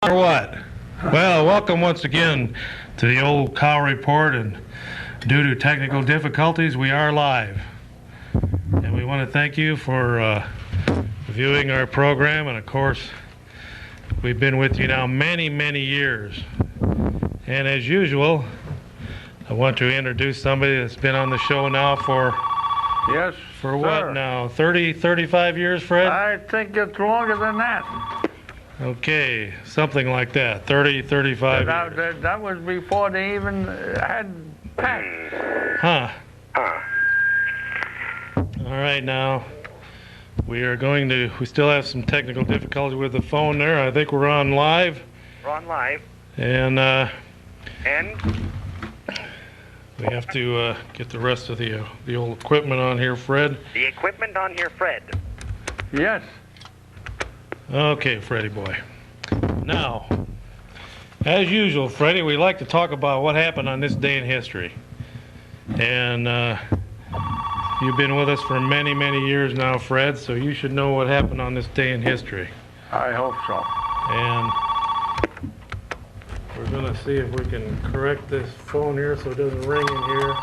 Or what? Well, welcome once again to the old cow report, and due to technical difficulties, we are live. And we want to thank you for viewing our program, and of course, we've been with you now many, many years. And as usual, I want to introduce somebody that's been on the show now for Yes, for sir. what now, 30, 35 years, Fred? I think it's longer than that. Okay, something like that, 30, 35 years. That was before they even had packs. Huh. All right, now, we still have some technical difficulty with the phone there. I think we're on live. We're on live. And And we have to get the rest of the old equipment on here, Fred. the equipment on here, Fred. Yes. Okay, Freddie boy. Now, as usual, Freddie, we like to talk about what happened on this day in history. And you've been with us for many, many years now, Fred, so you should know what happened on this day in history. I hope so. And we're going to see if we can correct this phone here so it doesn't ring in here.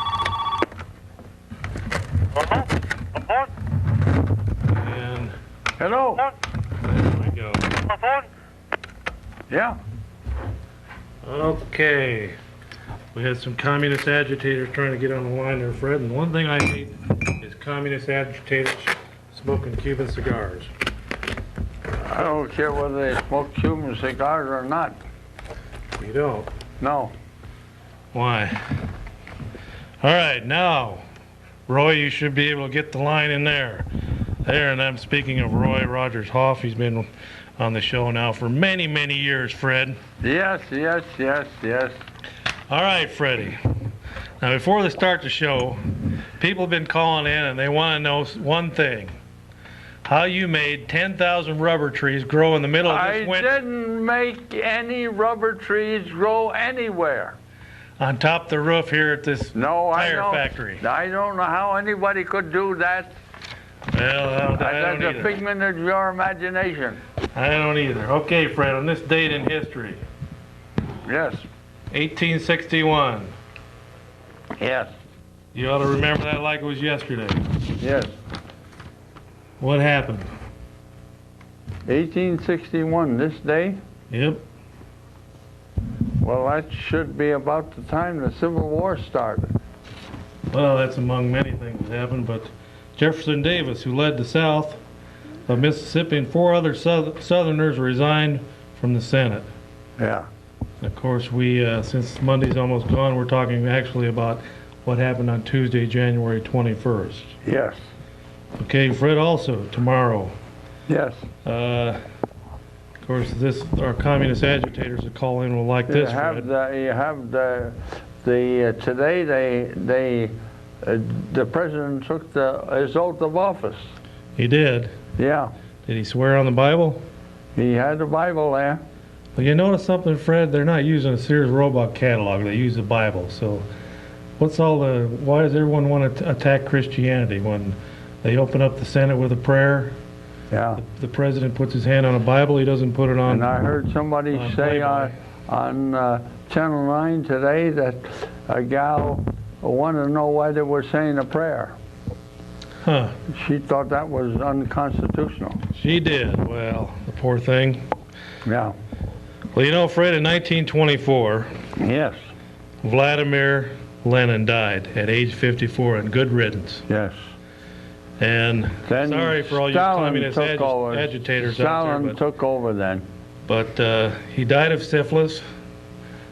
And Hello. there we go. Yeah. Okay. We had some communist agitators trying to get on the line there, Fred, and one thing I hate is communist agitators smoking Cuban cigars. I don't care whether they smoke Cuban cigars or not. You don't? No. Why? All right, now, Roy, you should be able to get the line in there. There, and I'm speaking of Roy Rogers Hoff. He's been on the show now for many, many years, Fred. Yes, yes, yes, yes. All right, Freddie. Now, before they start the show, people have been calling in and they want to know one thing. How you made 10,000 rubber trees grow in the middle of I this winter didn't make any rubber trees grow anywhere. on top of the roof here at this No, I tire don't. factory. I don't know how anybody could do that. Well, I don't That's a either. figment of your imagination. I don't either. Okay, Fred, on this date in history, Yes. 1861. Yes. You ought to remember that like it was yesterday. Yes. What happened? 1861, this day? Yep. Well, that should be about the time the Civil War started. Well, that's among many things that happened, but Jefferson Davis, who led the South of Mississippi, and 4 other Southerners resigned from the Senate. Yeah. Of course, we, since Monday's almost gone, we're talking actually about what happened on Tuesday, January 21st. Yes. Okay, Fred, also, tomorrow. Yes. Of course, our communist agitators that call in will like this, Fred. Today the president took his oath of office. He did. Yeah. Did he swear on the Bible? He had the Bible there. Well, you notice something, Fred? They're not using a Sears Roebuck catalog. They use the Bible. So why does everyone want to attack Christianity when they open up the Senate with a prayer? Yeah. The president puts his hand on a Bible. He doesn't put it on. And I heard somebody on say Playboy. on Channel 9 today that a gal wanted to know why they were saying a prayer. Huh. She thought that was unconstitutional. She did. Well, the poor thing. Yeah. Well, you know, Fred, in 1924, Yes. Vladimir Lenin died at age 54, and good riddance. Yes. And Then sorry for all you Stalin communist took over. agitators out Stalin there, took over then. but he died of syphilis.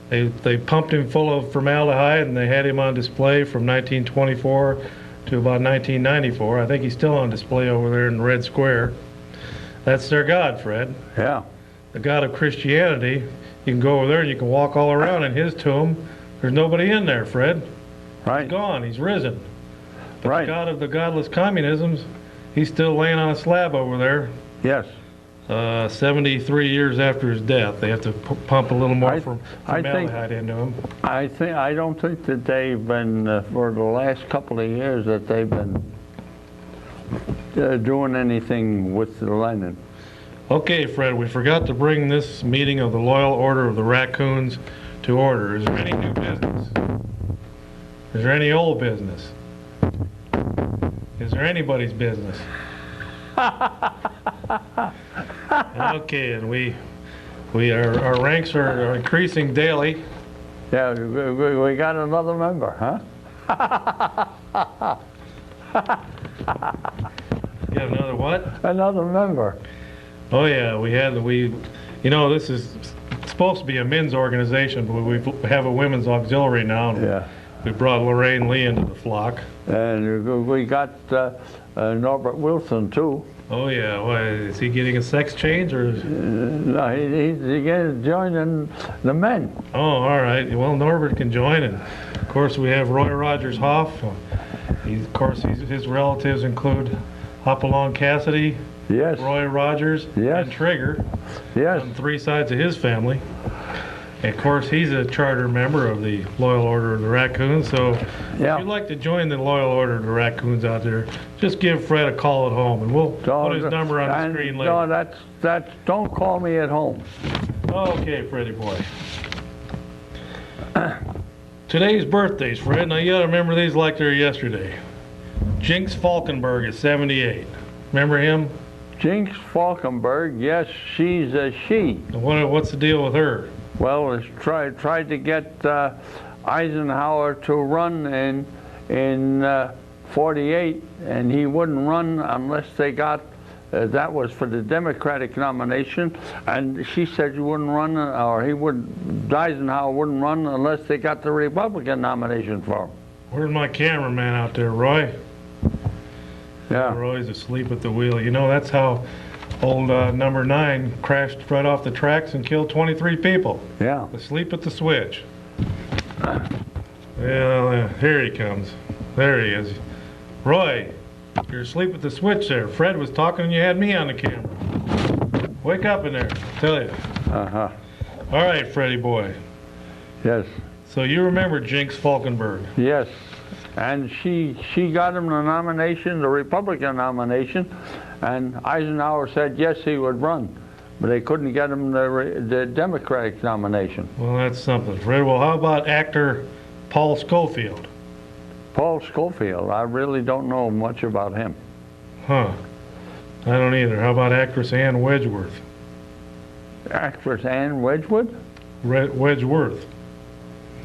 They pumped him full of formaldehyde, and they had him on display from 1924 to about 1994. I think he's still on display over there in Red Square. That's their God, Fred. Yeah. The God of Christianity. You can go over there and you can walk all around in his tomb. There's nobody in there, Fred. Right. He's gone. He's risen. But Right. the God of the godless communisms, he's still laying on a slab over there. Yes. 73 years after his death. They have to pump a little more I formaldehyde into him. I don't think that they've been for the last couple of years that they've been doing anything with the Lenin. Okay, Fred, we forgot to bring this meeting of the Loyal Order of the Raccoons to order. Is there any new business? Is there any old business? Is there anybody's business? Okay, and our ranks are increasing daily. Yeah, we got another member, huh? You have another what? Another member. Oh yeah, this is supposed to be a men's organization, but we have a women's auxiliary now. And Yeah. we brought Lorraine Lee into the flock. And we got Norbert Wilson, too. Oh yeah, why, is he getting a sex change or? No, he's joining the men. Oh, all right. Well, Norbert can join, and of course we have Roy Rogers Hoff. His relatives include Hopalong Cassidy, Yes. Roy Rogers, Yes. and Trigger Yes. on 3 sides of his family. And of course, he's a charter member of the Loyal Order of the Raccoons. So Yeah. if you'd like to join the Loyal Order of the Raccoons out there, just give Fred a call at home, and we'll put his number on the screen later. No, that's. Don't call me at home. Okay, Freddie boy. Today's birthdays, Fred. Now you gotta remember these like they were yesterday. Jinx Falkenberg is 78. Remember him? Jinx Falkenberg. Yes, she's a she. What's the deal with her? Well, it's tried to get Eisenhower to run in 48, and he wouldn't run unless they got. That was for the Democratic nomination, and she said you wouldn't run, or Eisenhower wouldn't run unless they got the Republican nomination for him. Where's my cameraman out there, Roy? Yeah. Roy's asleep at the wheel. You know, that's how old number 9 crashed right off the tracks and killed 23 people. Yeah. Asleep at the switch. Well, here he comes. There he is. Roy, you're asleep at the switch there. Fred was talking and you had me on the camera. Wake up in there, I tell you. Uh-huh. All right, Freddie boy. Yes. So you remember Jinx Falkenberg. Yes. And she got him the nomination, the Republican nomination, and Eisenhower said yes, he would run, but they couldn't get him the Democratic nomination. Well, that's something, Fred. Well, how about actor Paul Scofield? Paul Scofield, I really don't know much about him. Huh. I don't either. How about actress Ann Wedgeworth? Actress Ann Wedgwood? Wedgeworth.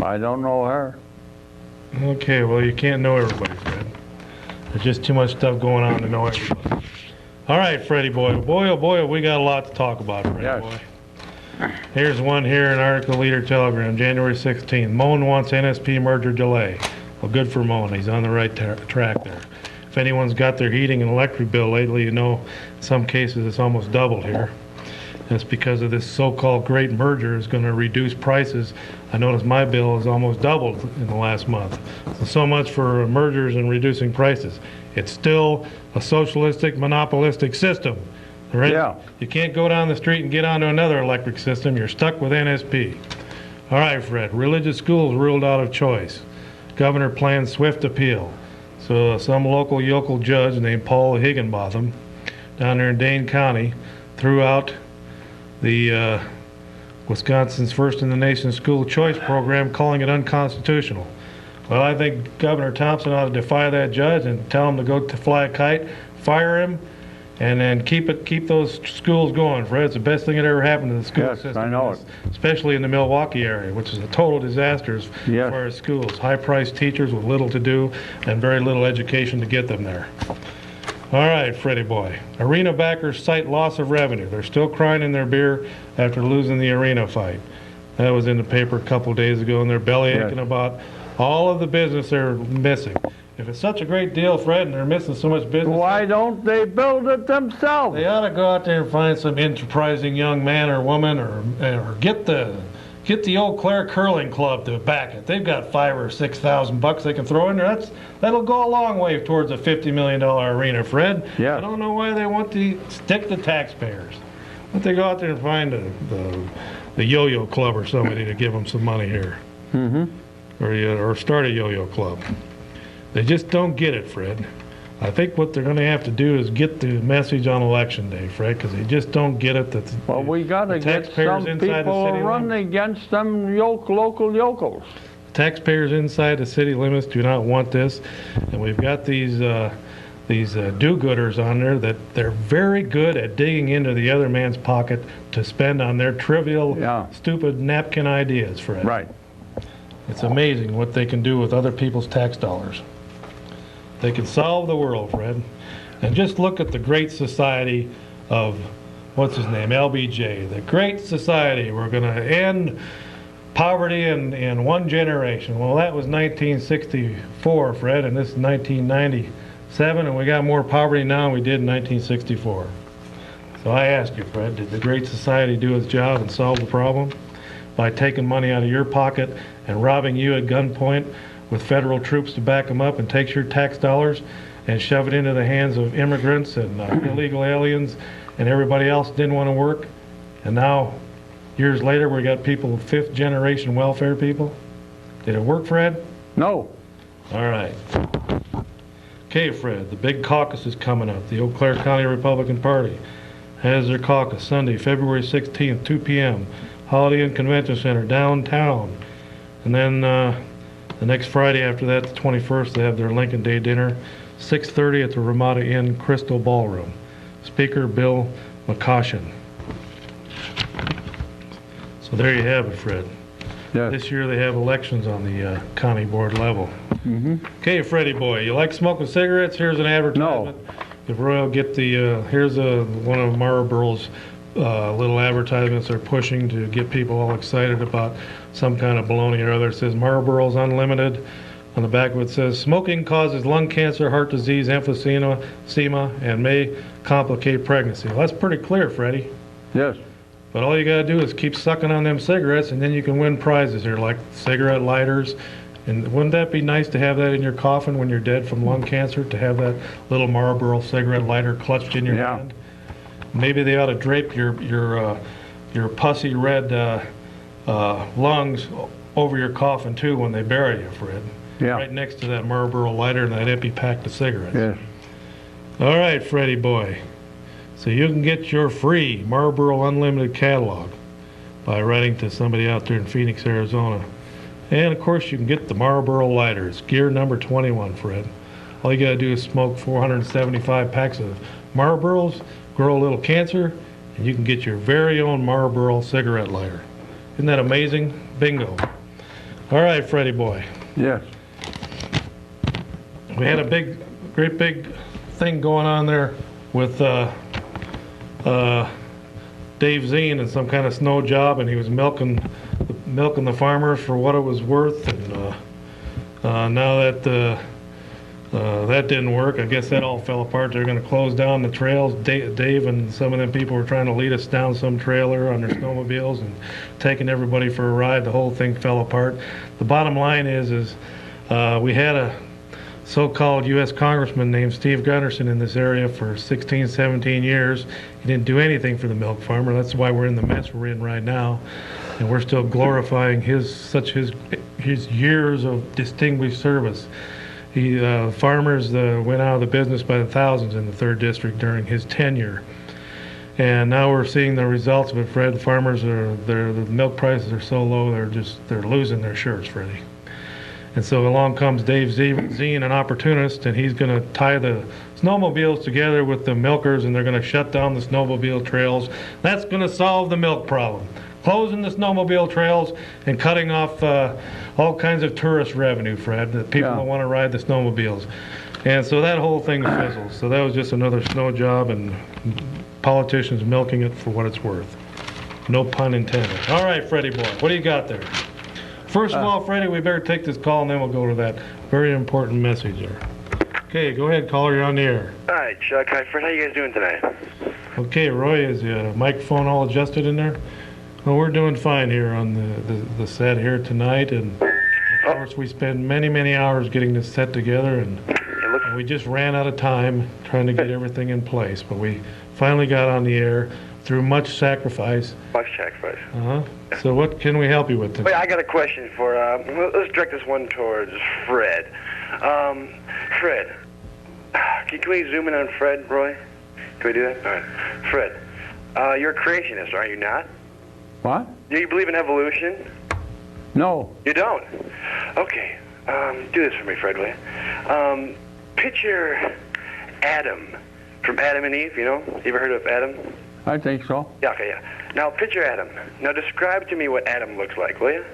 I don't know her. Okay, well, you can't know everybody, Fred. There's just too much stuff going on to know everybody. All right, Freddie boy. Boy, oh boy, we got a lot to talk about, Freddie Yes. boy. Here's one here in Article Leader Telegram, January 16th. Moen wants NSP merger delay. Well, good for Moen. He's on the right track there. If anyone's got their heating and electric bill lately, you know, in some cases it's almost doubled here. That's because of this so-called great merger is going to reduce prices. I noticed my bill has almost doubled in the last month. So much for mergers and reducing prices. It's still a socialistic, monopolistic system. Right? Yeah. You can't go down the street and get onto another electric system. You're stuck with NSP. All right, Fred. Religious schools ruled out of choice. Governor plans swift appeal. So some local yokel judge named Paul Higginbotham down there in Dane County threw out the Wisconsin's first in the nation school choice program, calling it unconstitutional. Well, I think Governor Thompson ought to defy that judge and tell him to go to fly a kite, fire him, and then keep those schools going, Fred. It's the best thing that ever happened to the school Yes, system. I know it. Especially in the Milwaukee area, which is a total disaster as Yes. far as schools. High-priced teachers with little to do and very little education to get them there. All right, Freddie boy. Arena backers cite loss of revenue. They're still crying in their beer after losing the arena fight. That was in the paper a couple days ago, and they're belly aching Yes. about all of the business they're missing. If it's such a great deal, Fred, and they're missing so much business, Why don't they build it themselves? they ought to go out there and find some enterprising young man or woman, or get the Eau Claire Curling Club to back it. They've got $5,000 or $6,000 they can throw in there. That'll go a long way towards a $50 million arena, Fred. Yeah. I don't know why they want to stick to taxpayers. Why don't they go out there and find the Yo-Yo Club or somebody to give them some money here? Mm-hmm. Or start a Yo-Yo Club. They just don't get it, Fred. I think what they're going to have to do is get the message on election day, Fred, because they just don't get it. That Well, we got to get taxpayers some inside the people city to run limits. against them local yokels. Taxpayers inside the city limits do not want this, and we've got these do-gooders on there that they're very good at digging into the other man's pocket to spend on their trivial, Yeah. stupid napkin ideas, Fred. Right. It's amazing what they can do with other people's tax dollars. They can solve the world, Fred. And just look at the Great Society of, what's his name, LBJ. The Great Society. We're going to end poverty in one generation. Well, that was 1964, Fred, and this is 1997, and we got more poverty now than we did in 1964. So I ask you, Fred, did the Great Society do its job and solve the problem by taking money out of your pocket and robbing you at gunpoint with federal troops to back them up, and takes your tax dollars and shove it into the hands of immigrants and illegal aliens and everybody else didn't want to work? And now, years later, we got people, fifth generation welfare people. Did it work, Fred? No. All right. Okay, Fred, the big caucus is coming up. The Eau Claire County Republican Party has their caucus Sunday, February 16th, 2 p.m., Holiday Inn Convention Center, downtown. And then the next Friday after that, the 21st, they have their Lincoln Day dinner, 6:30 at the Ramada Inn Crystal Ballroom. Speaker, Bill McCoshen. So there you have it, Fred. Yes. This year they have elections on the county board level. Okay, Freddie boy, you like smoking cigarettes? Here's an advertisement. If Roy will get the, here's one of Marlboro's little advertisements they're pushing to get people all excited about some kind of baloney or other. It says Marlboro's Unlimited. On the back of it says, smoking causes lung cancer, heart disease, emphysema, and may complicate pregnancy. Well, that's pretty clear, Freddie. Yes. But all you got to do is keep sucking on them cigarettes, and then you can win prizes here, like cigarette lighters. And wouldn't that be nice to have that in your coffin when you're dead from lung cancer, to have that little Marlboro cigarette lighter clutched in your hand? Maybe they ought to drape your pussy red lungs over your coffin, too, when they bury you, Fred. Yeah. Right next to that Marlboro lighter and that empty pack of cigarettes. Yes. All right, Freddie boy. So you can get your free Marlboro Unlimited catalog by writing to somebody out there in Phoenix, Arizona. And, of course, you can get the Marlboro lighters, gear number 21, Fred. All you got to do is smoke 475 packs of Marlboros, grow a little cancer, and you can get your very own Marlboro cigarette lighter. Isn't that amazing? Bingo. All right, Freddie boy. Yes. We had a great big thing going on there with Dave Zien and some kind of snow job, and he was milking the farmers for what it was worth. And now that that didn't work, I guess that all fell apart. They're going to close down the trails. Dave and some of them people were trying to lead us down some trailer on their snowmobiles and taking everybody for a ride. The whole thing fell apart. The bottom line is we had a so-called U.S. congressman named Steve Gunderson in this area for 16, 17 years. He didn't do anything for the milk farmer. That's why we're in the mess we're in right now. And we're still glorifying his years of distinguished service. Farmers went out of the business by the thousands in the 3rd District during his tenure. And now we're seeing the results of it, Fred. Farmers the milk prices are so low, they're losing their shirts, Freddie. And so along comes Dave Zien, an opportunist, and he's going to tie the snowmobiles together with the milkers, and they're going to shut down the snowmobile trails. That's going to solve the milk problem. Closing the snowmobile trails and cutting off all kinds of tourist revenue, Fred, that people don't want to ride the snowmobiles. And so that whole thing fizzles. So that was just another snow job, and politicians milking it for what it's worth. No pun intended. All right, Freddie boy, what do you got there? First of all, Freddie, we better take this call, and then we'll go to that very important message there. Okay, go ahead, caller, you're on the air. All right, Chuck. Hi, Fred. How you guys doing tonight? Okay, Roy, is the microphone all adjusted in there? Well, we're doing fine here on the set here tonight, and of course we spend many hours getting this set together, and we just ran out of time trying to get everything in place, but we finally got on the air through much sacrifice. Much sacrifice. So what can we help you with today? Wait, I got a question for, let's direct this one towards Fred. Fred, can we zoom in on Fred, Roy? Can we do that? All right. Fred, you're a creationist, are you not? What? Do you believe in evolution? No. You don't? Okay. Do this for me, Fred, will you? Picture Adam from Adam and Eve, you know? You ever heard of Adam? I think so. Yeah, okay, yeah. Now, picture Adam. Now, describe to me what Adam looks like, will you?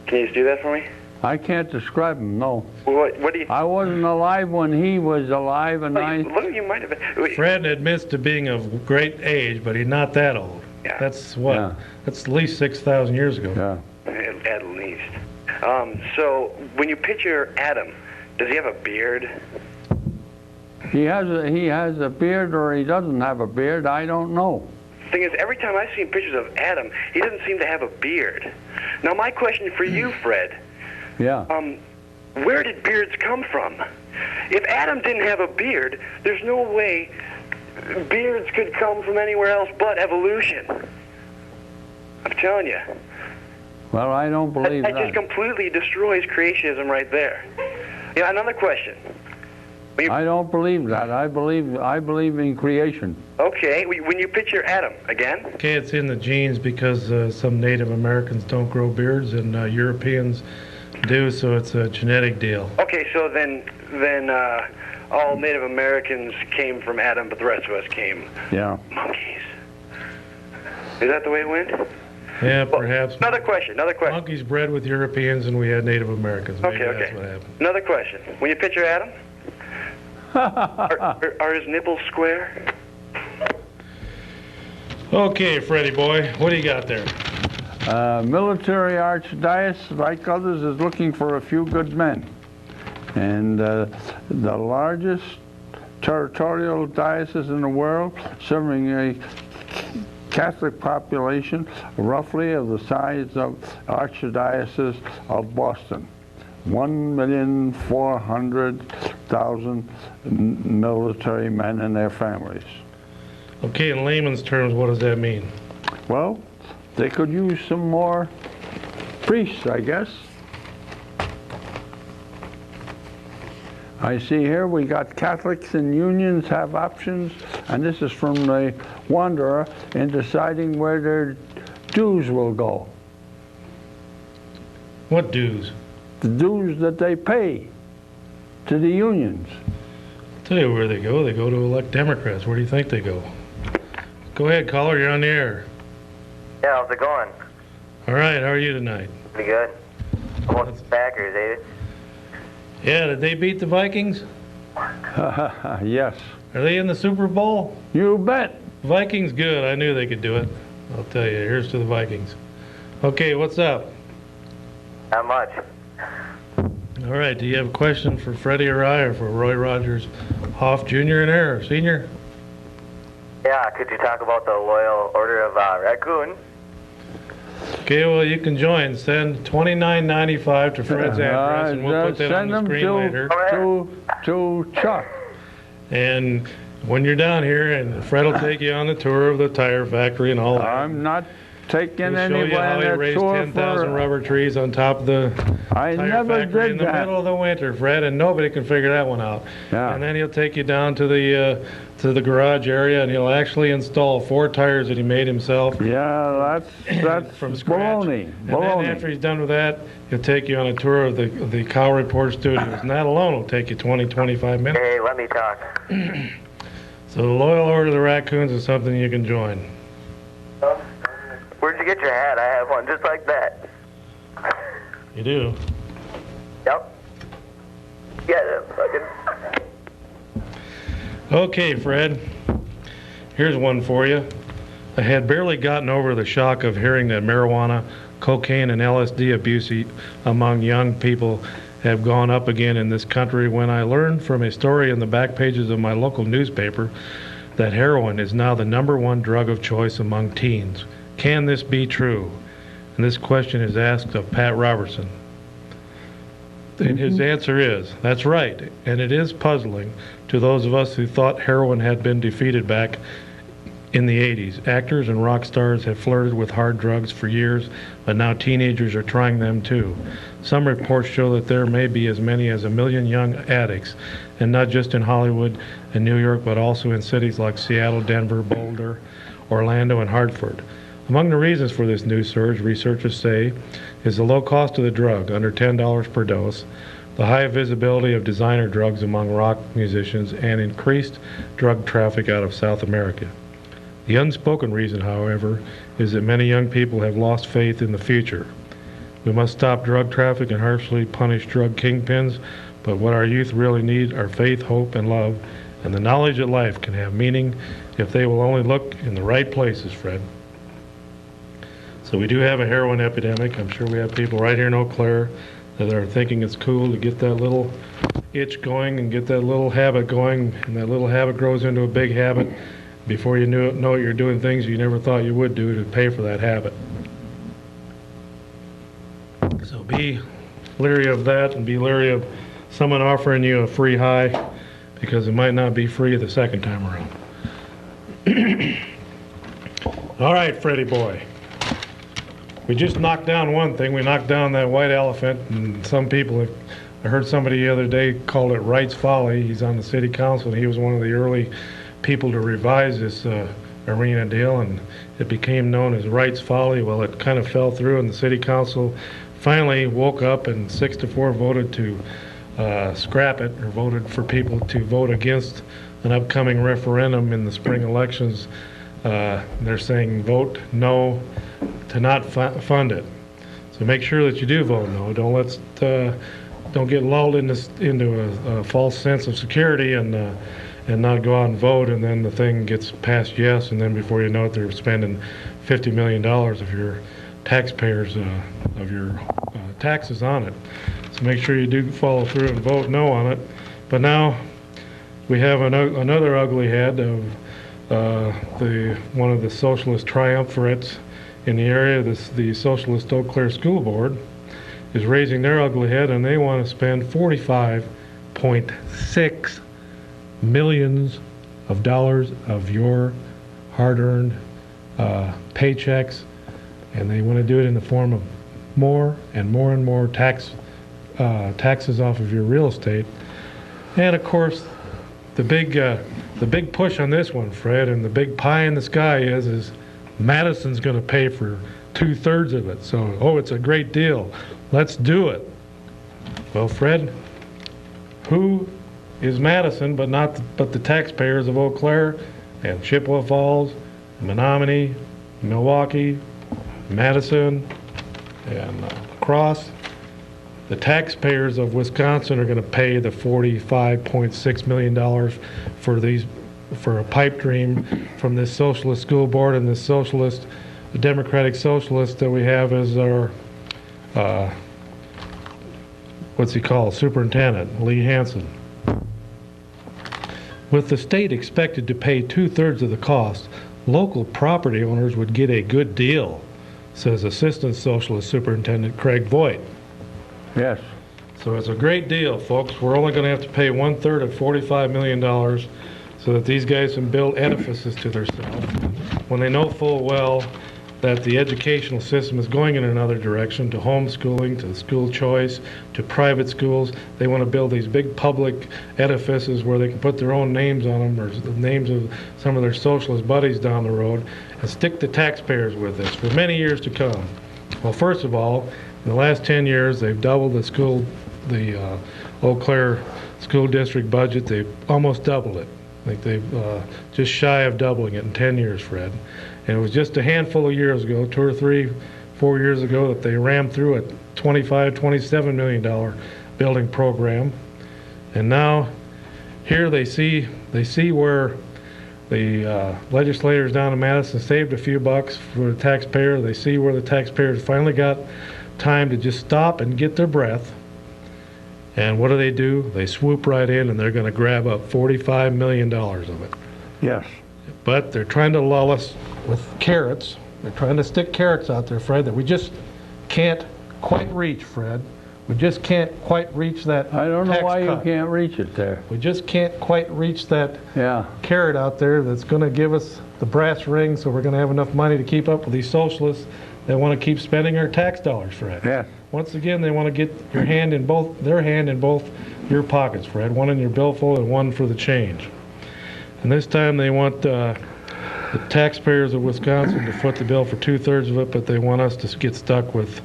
Can you just do that for me? I can't describe him, no. What do you... I wasn't alive when he was alive, and Look, you might have been... Fred admits to being of great age, but he's not that old. Yeah. That's what? Yeah. That's at least 6,000 years ago. Yeah. At least. So, when you picture Adam, does he have a beard? He has a beard, or he doesn't have a beard. I don't know. Thing is, every time I've seen pictures of Adam, he doesn't seem to have a beard. Now, my question for you, Fred, Yeah. where did beards come from? If Adam didn't have a beard, there's no way beards could come from anywhere else but evolution. I'm telling you. Well, I don't believe That that. just completely destroys creationism right there. Yeah, another question. I don't believe that. I believe in creation. Okay, when you picture Adam, again? Okay, it's in the genes because some Native Americans don't grow beards and Europeans do, so it's a genetic deal. Okay, so then all Native Americans came from Adam, but the rest of us came Yeah. monkeys. Is that the way it went? Yeah, perhaps. Another question. Monkeys bred with Europeans and we had Native Americans. Maybe Okay. that's what happened. Another question. When you picture Adam, are his nipples square? Okay, Freddie boy, what do you got there? Military archdiocese, like others, is looking for a few good men. And the largest territorial diocese in the world, serving a Catholic population roughly of the size of Archdiocese of Boston. 1,400,000 military men and their families. Okay, in layman's terms, what does that mean? Well, they could use some more priests, I guess. I see here we got Catholics and unions have options, and this is from the Wanderer, in deciding where their dues will go. What dues? The dues that they pay to the unions. I'll tell you where they go. They go to elect Democrats. Where do you think they go? Go ahead, caller. You're on the air. Yeah, how's it going? All right. How are you tonight? Pretty good. Almost the Packers, eh? Yeah. Did they beat the Vikings? Yes. Are they in the Super Bowl? You bet. Vikings good. I knew they could do it. I'll tell you. Here's to the Vikings. Okay. What's up? Not much. All right. Do you have a question for Freddie or I, or for Roy Rogers, Hoff Jr. and Air Senior? Yeah, could you talk about the Loyal Order of Raccoon? Okay, well, you can join. Send $29.95 to Fred's address, and we'll put that on the screen later. To Chuck. And when you're down here, and Fred will take you on the tour of the tire factory and all that. I'm not taking He'll show you how he anybody on raised that tour 10,000 for... rubber trees on top of the I tire never factory in did the that. middle of the winter, Fred, and nobody can figure that one out. Yeah. And then he'll take you down to the garage area, and he'll actually install 4 tires that he made himself. Yeah, that's From scratch. baloney. And then after he's done with that, he'll take you on a tour of the Cow Report studios. And that alone will take you 20, 25 minutes. Hey, let me talk. So the Loyal Order of the Raccoons is something you can join. Where'd you get your hat? I have one just like that. You do? Yep. Yeah, fucking... Okay, Fred. Here's one for you. I had barely gotten over the shock of hearing that marijuana, cocaine, and LSD abuse among young people have gone up again in this country when I learned from a story in the back pages of my local newspaper that heroin is now the #1 drug of choice among teens. Can this be true? And this question is asked of Pat Robertson. And his answer is, that's right, and it is puzzling to those of us who thought heroin had been defeated back in the 80s. Actors and rock stars have flirted with hard drugs for years, but now teenagers are trying them too. Some reports show that there may be as many as 1 million young addicts, and not just in Hollywood and New York, but also in cities like Seattle, Denver, Boulder, Orlando, and Hartford. Among the reasons for this new surge, researchers say, is the low cost of the drug, under $10 per dose, the high visibility of designer drugs among rock musicians, and increased drug traffic out of South America. The unspoken reason, however, is that many young people have lost faith in the future. We must stop drug traffic and harshly punish drug kingpins, but what our youth really need are faith, hope, and love, and the knowledge that life can have meaning if they will only look in the right places, Fred. So we do have a heroin epidemic. I'm sure we have people right here in Eau Claire that are thinking it's cool to get that little itch going and get that little habit going, and that little habit grows into a big habit. Before you know it, you're doing things you never thought you would do to pay for that habit. So be leery of that, and be leery of someone offering you a free high, because it might not be free the second time around. All right, Freddie boy. We just knocked down one thing. We knocked down that white elephant, and some people have, I heard somebody the other day called it Wright's Folly. He's on the city council, and he was one of the early people to revise this arena deal, and it became known as Wright's Folly. Well, it kind of fell through, and the city council finally woke up and 6-4 voted to scrap it, or voted for people to vote against an upcoming referendum in the spring elections. They're saying vote no to not fund it. So make sure that you do vote no. Don't get lulled into a false sense of security and not go out and vote, and then the thing gets passed yes, and then before you know it, they're spending $50 million of your taxpayers of your taxes on it. So make sure you do follow through and vote no on it. But now we have another ugly head of one of the socialist triumvirates in the area. The Socialist Eau Claire School Board is raising their ugly head, and they want to spend $45.6 million of your hard-earned paychecks, and they want to do it in the form of more and more taxes off of your real estate. And of course, the big push on this one, Fred, and the big pie in the sky is Madison's going to pay for 2/3 of it. So, it's a great deal. Let's do it. Well, Fred, who is Madison but the taxpayers of Eau Claire and Chippewa Falls, Menominee, Milwaukee, Madison, and La Crosse? The taxpayers of Wisconsin are going to pay the $45.6 million for a pipe dream from this socialist school board and this socialist, the Democratic socialist that we have as our, what's he called, superintendent, Lee Hansen. With the state expected to pay 2/3 of the cost, local property owners would get a good deal, says Assistant Socialist Superintendent Craig Voigt. Yes. So it's a great deal, folks. We're only going to have to pay 1/3 of $45 million so that these guys can build edifices to themselves when they know full well that the educational system is going in another direction, to homeschooling, to school choice, to private schools. They want to build these big public edifices where they can put their own names on them, or the names of some of their socialist buddies down the road, and stick the taxpayers with this for many years to come. Well, first of all, in the last 10 years, they've doubled the Eau Claire School District budget. They've almost doubled it. I think they've just shy of doubling it in 10 years, Fred. And it was just a handful of years ago, 2 or 3, 4 years ago, that they rammed through a $27 million building program. And now here they see where the legislators down in Madison saved a few bucks for the taxpayer. They see where the taxpayers finally got time to just stop and get their breath. And what do? They swoop right in, and they're going to grab up $45 million of it. Yes. But they're trying to lull us with carrots. They're trying to stick carrots out there, Fred, that we just can't quite reach, Fred. We just can't quite reach that I don't know tax why you cut. can't reach it there. We just can't quite reach that Yeah. carrot out there that's going to give us the brass ring so we're going to have enough money to keep up with these socialists that want to keep spending our tax dollars, Fred. Yeah. Once again, they want to get their hand in both your pockets, Fred. One in your billfold and one for the change. And this time they want the taxpayers of Wisconsin to foot the bill for 2/3 of it, but they want us to get stuck with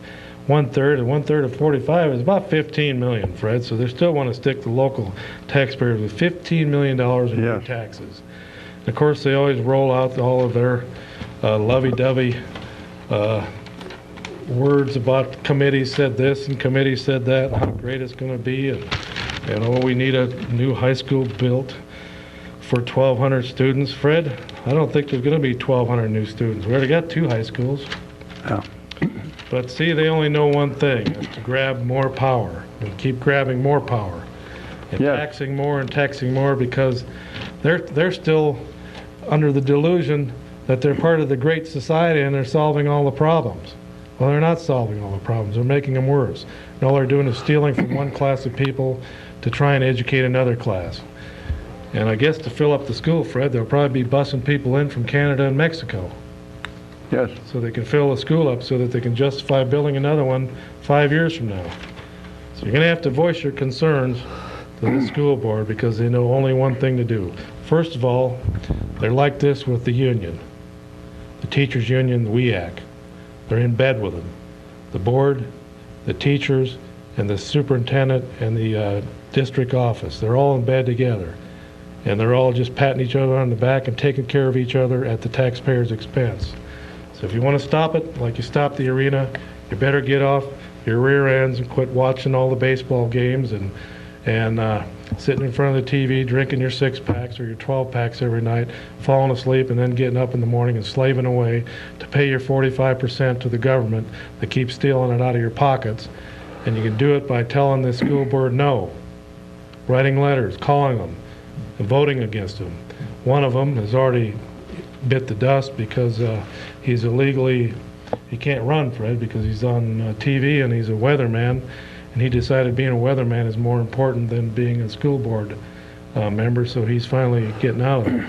1/3, and 1/3 of 45 is about 15 million, Fred. So they still want to stick the local taxpayers with $15 million in new Yes. taxes. And of course, they always roll out all of their lovey-dovey words about committees said this and committees said that, and how great it's going to be, and oh, we need a new high school built for 1,200 students. Fred, I don't think there's going to be 1,200 new students. We already got 2 high schools. Yeah. But see, they only know one thing, is to grab more power and keep grabbing more power and Yeah. taxing more and taxing more, because they're still under the delusion that they're part of the great society and they're solving all the problems. Well, they're not solving all the problems. They're making them worse. And all they're doing is stealing from one class of people to try and educate another class. And I guess to fill up the school, Fred, they'll probably be busing people in from Canada and Mexico, Yes. so they can fill the school up so that they can justify building another one 5 years from now. So you're going to have to voice your concerns to the school board, because they know only one thing to do. First of all, they're like this with the union, the teachers union, the WEAC. They're in bed with them. The board, the teachers, and the superintendent and the district office, they're all in bed together. And they're all just patting each other on the back and taking care of each other at the taxpayers' expense. So if you want to stop it, like you stopped the arena, you better get off your rear ends and quit watching all the baseball games and sitting in front of the TV, drinking your 6-packs or your 12-packs every night, falling asleep, and then getting up in the morning and slaving away to pay your 45% to the government that keeps stealing it out of your pockets. And you can do it by telling the school board no, writing letters, calling them, and voting against them. One of them has already bit the dust because he's illegally, he can't run, Fred, because he's on TV and he's a weatherman, and he decided being a weatherman is more important than being a school board member, so he's finally getting out of it.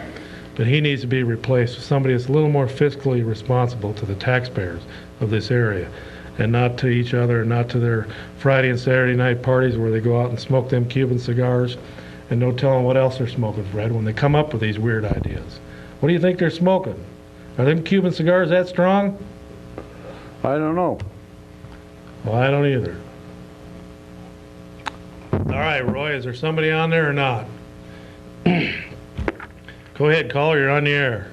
But he needs to be replaced with somebody that's a little more fiscally responsible to the taxpayers of this area, and not to each other, and not to their Friday and Saturday night parties where they go out and smoke them Cuban cigars and no telling what else they're smoking, Fred, when they come up with these weird ideas. What do you think they're smoking? Are them Cuban cigars that strong? I don't know. Well, I don't either. All right, Roy, is there somebody on there or not? Go ahead, caller, you're on the air.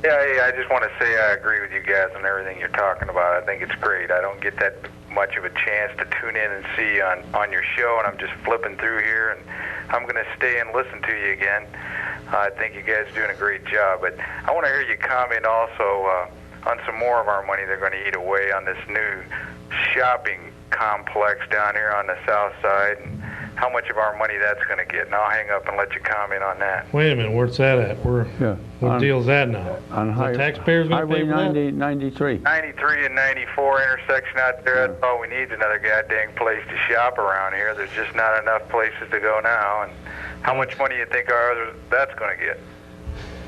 Yeah, I just want to say I agree with you guys on everything you're talking about. I think it's great. I don't get that much of a chance to tune in and see on your show, and I'm just flipping through here, and I'm going to stay and listen to you again. I think you guys are doing a great job, but I want to hear you comment also on some more of our money they're going to eat away on this new shopping complex down here on the south side, and how much of our money that's going to get. And I'll hang up and let you comment on that. Wait a minute, where's that at? What deal's that now? On The taxpayers going to Highway pay for that? 93. 93 and 94 intersection out there, that's all we need is another goddamn place to shop around here. There's just not enough places to go now. And how much money you think that's going to get?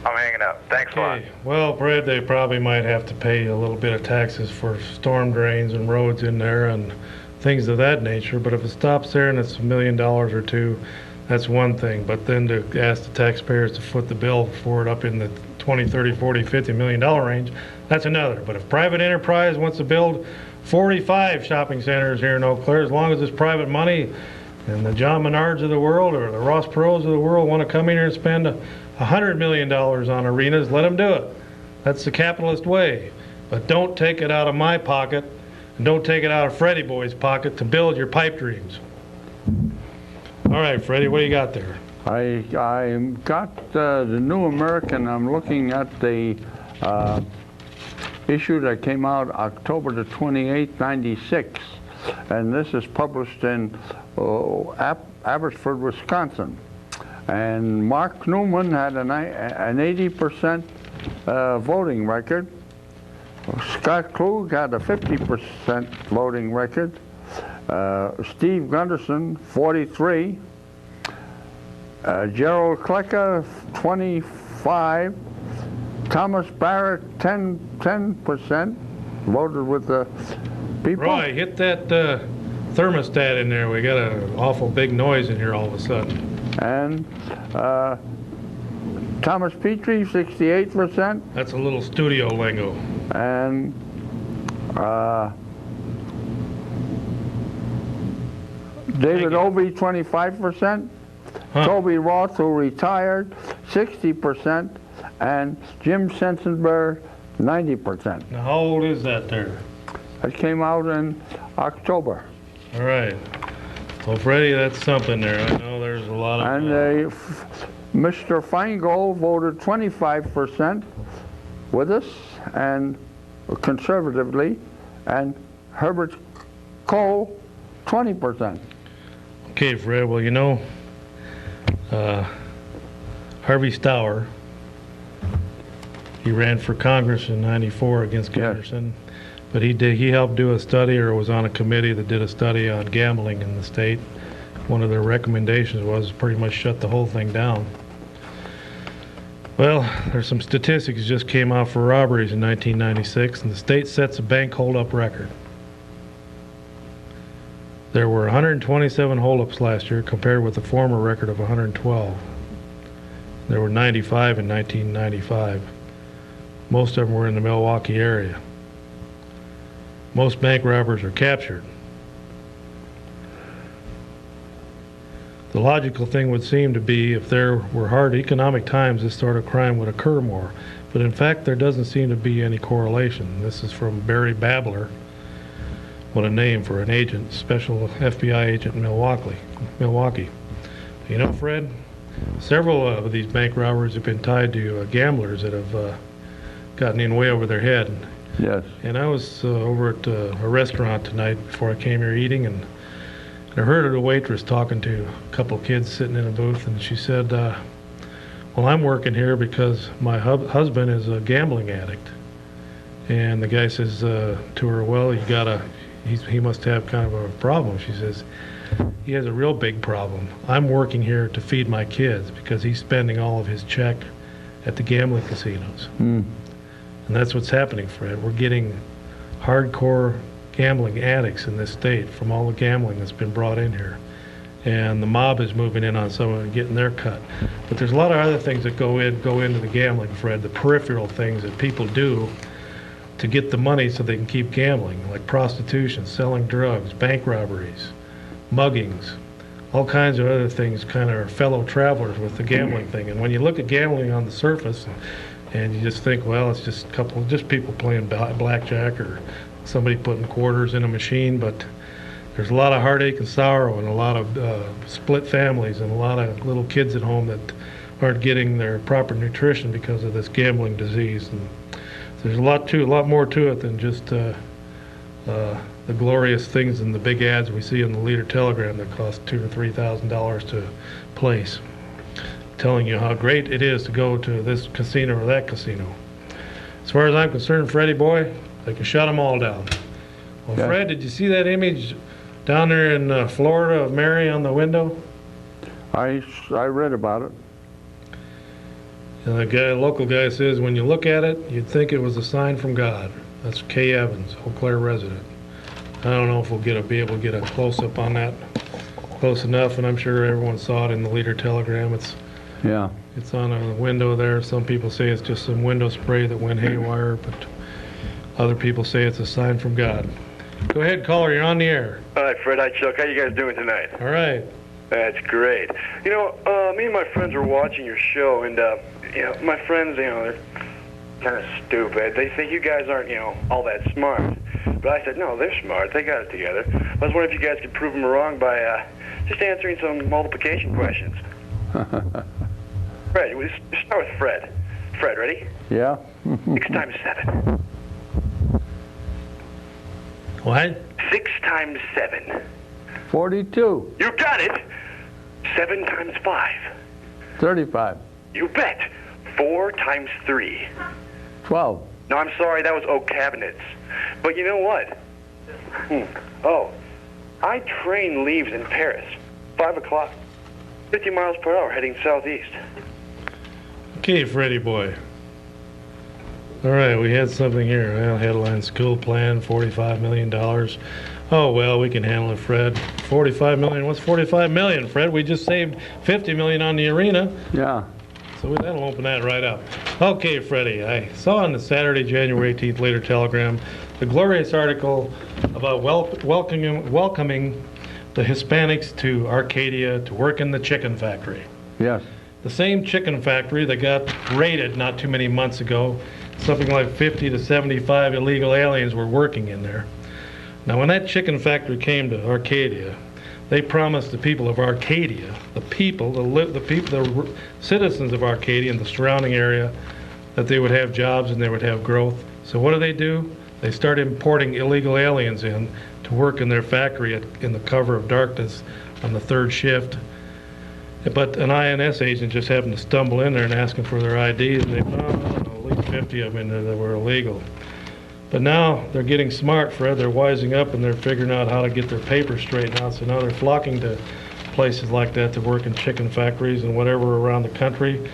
I'm hanging up. Thanks a lot. Okay. Well, Brad, they probably might have to pay a little bit of taxes for storm drains and roads in there and things of that nature, but if it stops there and it's $1 million or $2 million, that's one thing. But then to ask the taxpayers to foot the bill for it up in the 20, 30, 40, $50 million range, that's another. But if private enterprise wants to build 45 shopping centers here in Eau Claire, as long as it's private money, and the John Menards of the world or the Ross Perot's of the world want to come in here and spend $100 million on arenas, let them do it. That's the capitalist way. But don't take it out of my pocket, and don't take it out of Freddie Boy's pocket to build your pipe dreams. All right, Freddie, what do you got there? I got the New American. I'm looking at the issue that came out October the 28th, 96. And this is published in Abbotsford, Wisconsin. And Mark Newman had an 80% voting record. Scott Klug had a 50% voting record. Steve Gunderson, 43. Gerald Klecker, 25. Thomas Barrett, 10%. Voted with the people. Roy, hit that thermostat in there. We got an awful big noise in here all of a sudden. And Thomas Petrie, 68%. That's a little studio lingo. And David Obey, 25%. Huh. Toby Roth, who retired, 60%. And Jim Sensenberg, 90%. Now, how old is that there? It came out in October. All right. Well, Freddie, that's something there. I know there's a lot of... And Mr. Feingold voted 25% with us, and conservatively, and Herbert Cole, 20%. Okay, Fred, well, you know, Harvey Stour, he ran for Congress in '94 against Gunderson, but he helped do a study, or was on a committee that did a study on gambling in the state. One of their recommendations was pretty much shut the whole thing down. Well, there's some statistics that just came out for robberies in 1996, and the state sets a bank holdup record. There were 127 holdups last year, compared with the former record of 112. There were 95 in 1995. Most of them were in the Milwaukee area. Most bank robbers are captured. The logical thing would seem to be, if there were hard economic times, this sort of crime would occur more. But in fact, there doesn't seem to be any correlation. This is from Barry Babler. What a name for an agent, special FBI agent in Milwaukee. You know, Fred, several of these bank robberies have been tied to gamblers that have gotten in way over their head. Yes. And I was over at a restaurant tonight before I came here eating, and I heard a waitress talking to a couple of kids sitting in a booth, and she said, well, I'm working here because my husband is a gambling addict. And the guy says to her, well, he must have kind of a problem. She says, he has a real big problem. I'm working here to feed my kids because he's spending all of his check at the gambling casinos. And that's what's happening, Fred. We're getting hardcore gambling addicts in this state from all the gambling that's been brought in here. And the mob is moving in on some of it and getting their cut. But there's a lot of other things that go into the gambling, Fred, the peripheral things that people do to get the money so they can keep gambling, like prostitution, selling drugs, bank robberies, muggings, all kinds of other things kind of are fellow travelers with the gambling thing. And when you look at gambling on the surface and you just think, well, it's just people playing blackjack or somebody putting quarters in a machine, but there's a lot of heartache and sorrow and a lot of split families and a lot of little kids at home that aren't getting their proper nutrition because of this gambling disease. And there's a lot more to it than just the glorious things in the big ads we see in the Leader Telegram that cost $2,000 or $3,000 to place, telling you how great it is to go to this casino or that casino. As far as I'm concerned, Freddie boy, they can shut them all down. Well, Yeah. Fred, did you see that image down there in Florida of Mary on the window? I read about it. And the local guy says, when you look at it, you'd think it was a sign from God. That's Kay Evans, Eau Claire resident. I don't know if we'll be able to get a close-up on that close enough, and I'm sure everyone saw it in the Leader Telegram. It's on a window there. Some people say it's just some window spray that went haywire, but other people say it's a sign from God. Go ahead, caller. You're on the air. All right, Fred. Hi, Chuck. How you guys doing tonight? All right. That's great. You know, me and my friends were watching your show, and my friends, they're kind of stupid. They think you guys aren't, all that smart. But I said, no, they're smart. They got it together. I was wondering if you guys could prove them wrong by just answering some multiplication questions. Fred, we'll start with Fred. Fred, ready? Yeah. 6 times 7. What? 6 times 7. 42. You got it. 7 times 5. 35. You bet. 4 times 3. 12. No, I'm sorry, that was oak cabinets. But you know what? Oh, I-train leaves in Paris, 5 o'clock, 50 miles per hour heading southeast. Okay, Freddie boy. All right, we had something here. Well, headline, school plan, $45 million. Oh, well, we can handle it, Fred. 45 million. What's 45 million, Fred? We just saved 50 million on the arena. Yeah. So that'll open that right up. Okay, Freddie, I saw on the Saturday, January 18th Leader Telegram, the glorious article about welcoming the Hispanics to Arcadia to work in the chicken factory. Yes. The same chicken factory that got raided not too many months ago. Something like 50 to 75 illegal aliens were working in there. Now, when that chicken factory came to Arcadia, they promised the people of Arcadia, the citizens of Arcadia and the surrounding area, that they would have jobs and they would have growth. So what do? They start importing illegal aliens in to work in their factory in the cover of darkness on the third shift. But an INS agent just happened to stumble in there and ask them for their IDs, and they found at least 50 of them in there that were illegal. But now they're getting smart, Fred. They're wising up and they're figuring out how to get their papers straightened out. So now they're flocking to places like that to work in chicken factories and whatever around the country.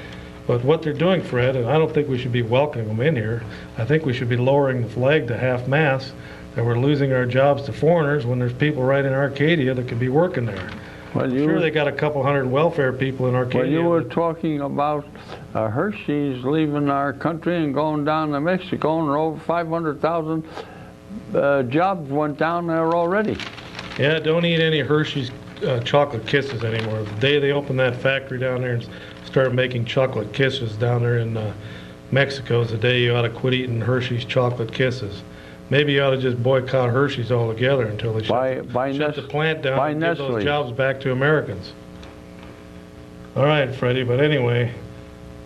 But what they're doing, Fred, and I don't think we should be welcoming them in here. I think we should be lowering the flag to half-mast, that we're losing our jobs to foreigners when there's people right in Arcadia that could be working there. Well, Sure, they got a couple hundred welfare people in Arcadia. Well, you were talking about Hershey's leaving our country and going down to Mexico, and over 500,000 jobs went down there already. Yeah, don't eat any Hershey's chocolate kisses anymore. The day they open that factory down there and start making chocolate kisses down there in Mexico is the day you ought to quit eating Hershey's chocolate kisses. Maybe you ought to just boycott Hershey's altogether until they shut the plant down and give those jobs back to Americans. All right, Freddie, but anyway,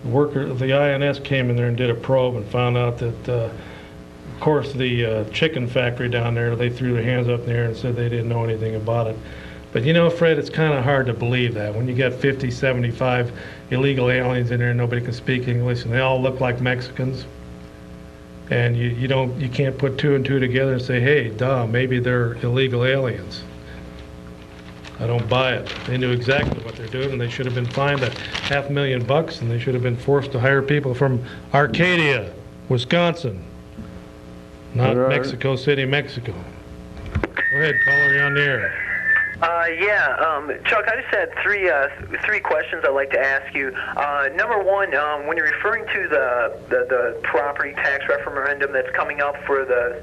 the INS came in there and did a probe and found out that, of course, the chicken factory down there, they threw their hands up in the air and said they didn't know anything about it. But you know, Fred, it's kind of hard to believe that when you got 50, 75 illegal aliens in there and nobody can speak English and they all look like Mexicans. And you can't put two and two together and say, hey, duh, maybe they're illegal aliens. I don't buy it. They knew exactly what they're doing, and they should have been fined $500,000, and they should have been forced to hire people from Arcadia, Wisconsin, not Mexico City, Mexico. Go ahead, caller, you're on the air. Chuck, I just had three questions I'd like to ask you. Number one, when you're referring to the property tax referendum that's coming up for the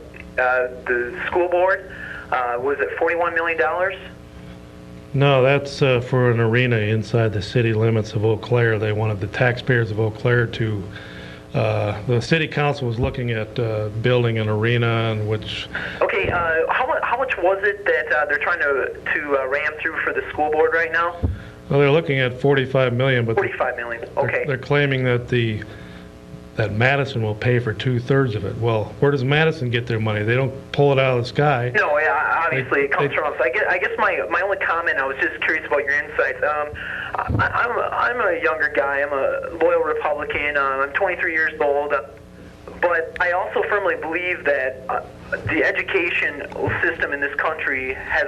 school board, was it $41 million? No, that's for an arena inside the city limits of Eau Claire. They wanted the taxpayers of Eau Claire to. The city council was looking at building an arena, in which. Okay, how much was it that they're trying to ram through for the school board right now? Well, they're looking at $45 million, but $45 million. Okay. They're claiming that that Madison will pay for 2/3 of it. Well, where does Madison get their money? They don't pull it out of the sky. No, yeah, obviously it comes from us. I guess my only comment, I was just curious about your insights. I'm a younger guy. I'm a loyal Republican. I'm 23 years old. But I also firmly believe that the education system in this country has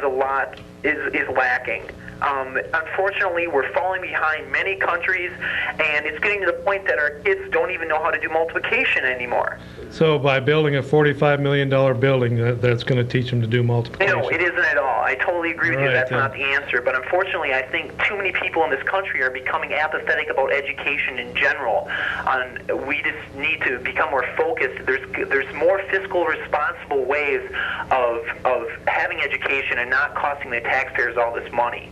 is lacking. Unfortunately, we're falling behind many countries, and it's getting to the point that our kids don't even know how to do multiplication anymore. So by building a $45 million building, that's going to teach them to do multiplication? No, it isn't at all. I totally agree with you. That's not the answer. But unfortunately, I think too many people in this country are becoming apathetic about education in general. We just need to become more focused. There's more fiscal responsible ways of having education and not costing the taxpayers all this money.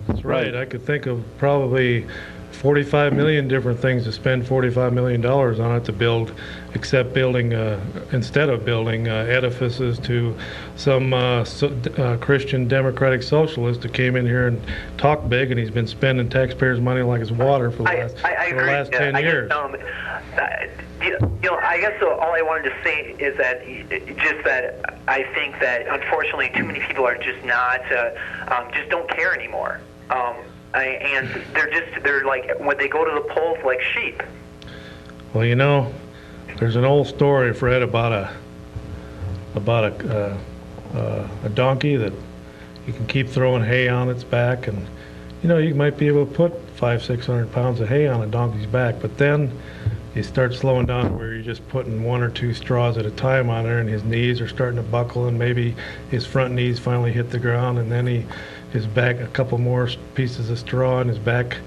That's right. I could think of probably 45 million different things to spend $45 million on it to build, instead of building edifices to some Christian democratic socialist who came in here and talked big, and he's been spending taxpayers' money like it's water for the last 10 years. I guess all I wanted to say is that I think that unfortunately too many people are just not, just don't care anymore. And they're like, when they go to the polls, like sheep. Well, you know, there's an old story, Fred, about a donkey that You can keep throwing hay on its back, and you might be able to put 500-600 pounds of hay on a donkey's back, but then you start slowing down where you're just putting 1 or 2 straws at a time on there, and his knees are starting to buckle, and maybe his front knees finally hit the ground, and then his back, a couple more pieces of straw, and his back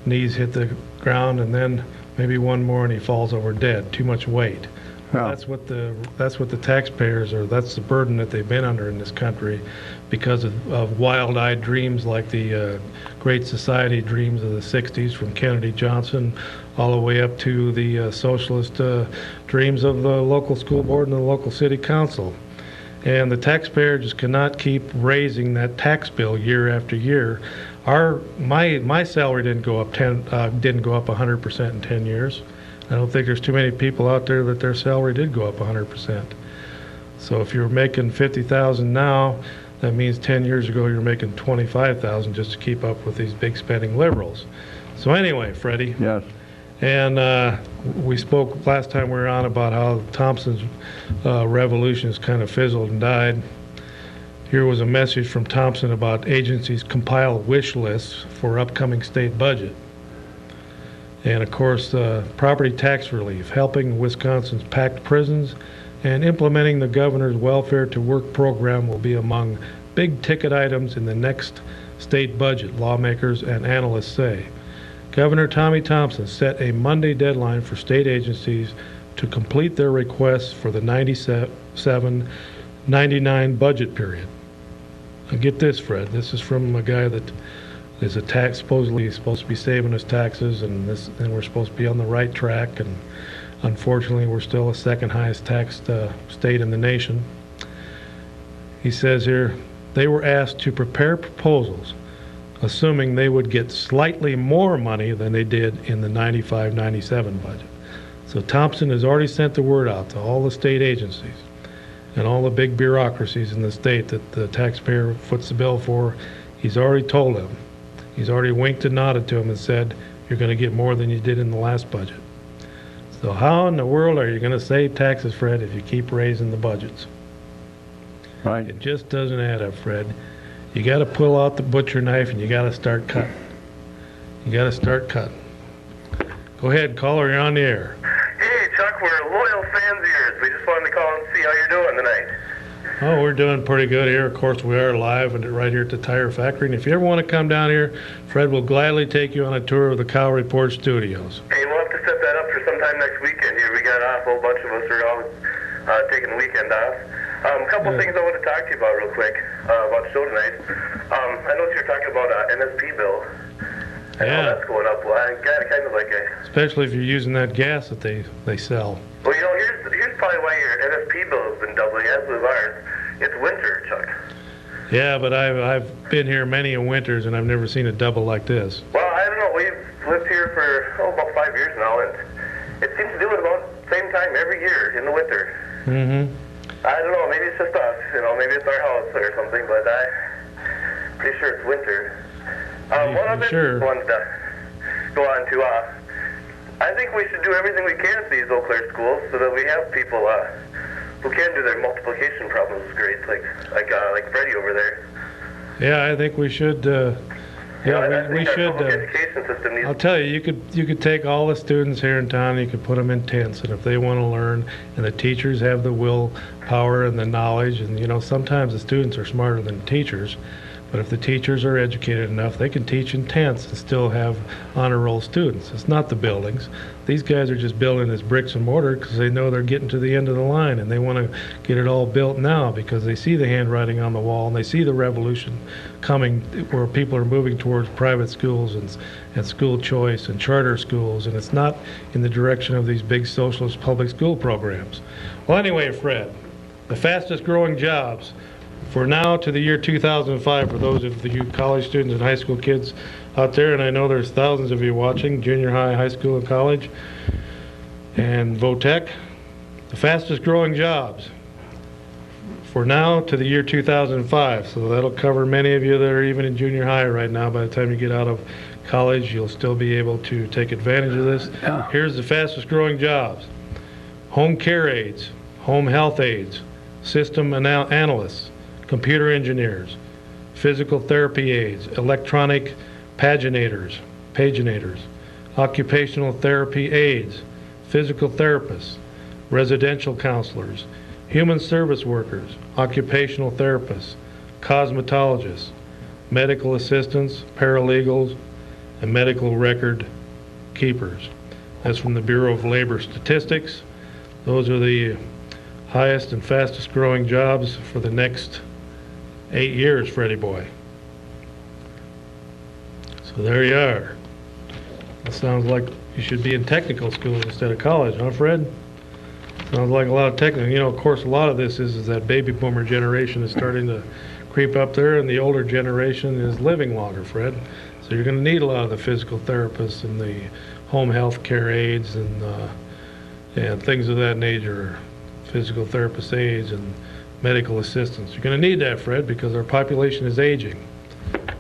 knees hit the ground, and then maybe one more, and he falls over dead. Too much weight. Yeah. That's what the taxpayers are. That's the burden that they've been under in this country, because of wild-eyed dreams like the Great Society dreams of the '60s, from Kennedy Johnson all the way up to the socialist dreams of the local school board and the local city council. And the taxpayer just cannot keep raising that tax bill year after year. My salary didn't go up 100% in 10 years. I don't think there's too many people out there that their salary did go up 100%. So if you're making $50,000 now, that means 10 years ago you're making $25,000 just to keep up with these big spending liberals. So anyway, Freddie. Yes. And we spoke last time we were on about how Thompson's revolution has kind of fizzled and died. Here was a message from Thompson about agencies compile wish lists for upcoming state budget. And of course, property tax relief, helping Wisconsin's packed prisons, and implementing the governor's welfare to work program will be among big ticket items in the next state budget, lawmakers and analysts say. Governor Tommy Thompson set a Monday deadline for state agencies to complete their requests for the 97-99 budget period. Now get this, Fred. This is from a guy that is supposedly supposed to be saving us taxes, and we're supposed to be on the right track, and unfortunately we're still the second highest taxed state in the nation. He says here, they were asked to prepare proposals assuming they would get slightly more money than they did in the 95-97 budget. So Thompson has already sent the word out to all the state agencies and all the big bureaucracies in the state that the taxpayer foots the bill for. He's already told them. He's already winked and nodded to them and said, you're going to get more than you did in the last budget. So how in the world are you going to save taxes, Fred, if you keep raising the budgets? Right. It just doesn't add up, Fred. You got to pull out the butcher knife and you got to start cutting. You got to start cutting. Go ahead, caller, you're on the air. Hey, Chuck, we're loyal fans of yours. We just wanted to call and see how you're doing tonight. Oh, we're doing pretty good here. Of course, we are live and right here at the Tire Factory. And if you ever want to come down here, Fred will gladly take you on a tour of the Cow Report studios. Hey, we'll have to set that up for sometime next weekend here. We got off, a whole bunch of us are all taking the weekend off. A couple things I want to talk to you about real quick about the show tonight. I noticed you're talking about NSP bill. And how that's going up. Well, I got kind of like a... Especially if you're using that gas that they sell. Well, here's probably why your NSP bill has been doubling, as with ours. It's winter, Chuck. Yeah, but I've been here many winters, and I've never seen a double like this. Well, I don't know. We've lived here for about 5 years now, and it seems to do it about the same time every year in the winter. Mm-hmm. I don't know. Maybe it's just us. Maybe it's our house or something, but I'm pretty sure it's winter. One other thing I wanted to go on to, I think we should do everything we can to these Eau Claire schools so that we have people who can do their multiplication problems grades, like Freddie over there. Yeah, I think we should. We should. Education system needs. I'll tell you, you could take all the students here in town, you could put them in tents, and if they want to learn, and the teachers have the willpower and the knowledge, and sometimes the students are smarter than the teachers. But if the teachers are educated enough, they can teach in tents and still have honor roll students. It's not the buildings. These guys are just building this bricks and mortar because they know they're getting to the end of the line, and they want to get it all built now because they see the handwriting on the wall and they see the revolution coming where people are moving towards private schools and school choice and charter schools, and it's not in the direction of these big socialist public school programs. Well, anyway, Fred, the fastest growing jobs for now to the year 2005, for those of you college students and high school kids out there, and I know there's thousands of you watching, junior high, high school, and college, and VOTEC, the fastest growing jobs for now to the year 2005. So that'll cover many of you that are even in junior high right now. By the time you get out of college, you'll still be able to take advantage of this. Yeah. Here's the fastest growing jobs: home care aides, home health aides, system analysts, computer engineers, physical therapy aides, electronic paginators, occupational therapy aides, physical therapists, residential counselors, human service workers, occupational therapists, cosmetologists, medical assistants, paralegals, and medical record keepers. That's from the Bureau of Labor Statistics. Those are the highest and fastest growing jobs for the next 8 years, Freddie boy. So there you are. It sounds like you should be in technical school instead of college, huh, Fred? Sounds like a lot of technical. You know, of course, a lot of this is that baby boomer generation is starting to creep up there, and the older generation is living longer, Fred. So you're going to need a lot of the physical therapists and the home health care aides and things of that nature, physical therapist aides and medical assistants. You're going to need that, Fred, because our population is aging.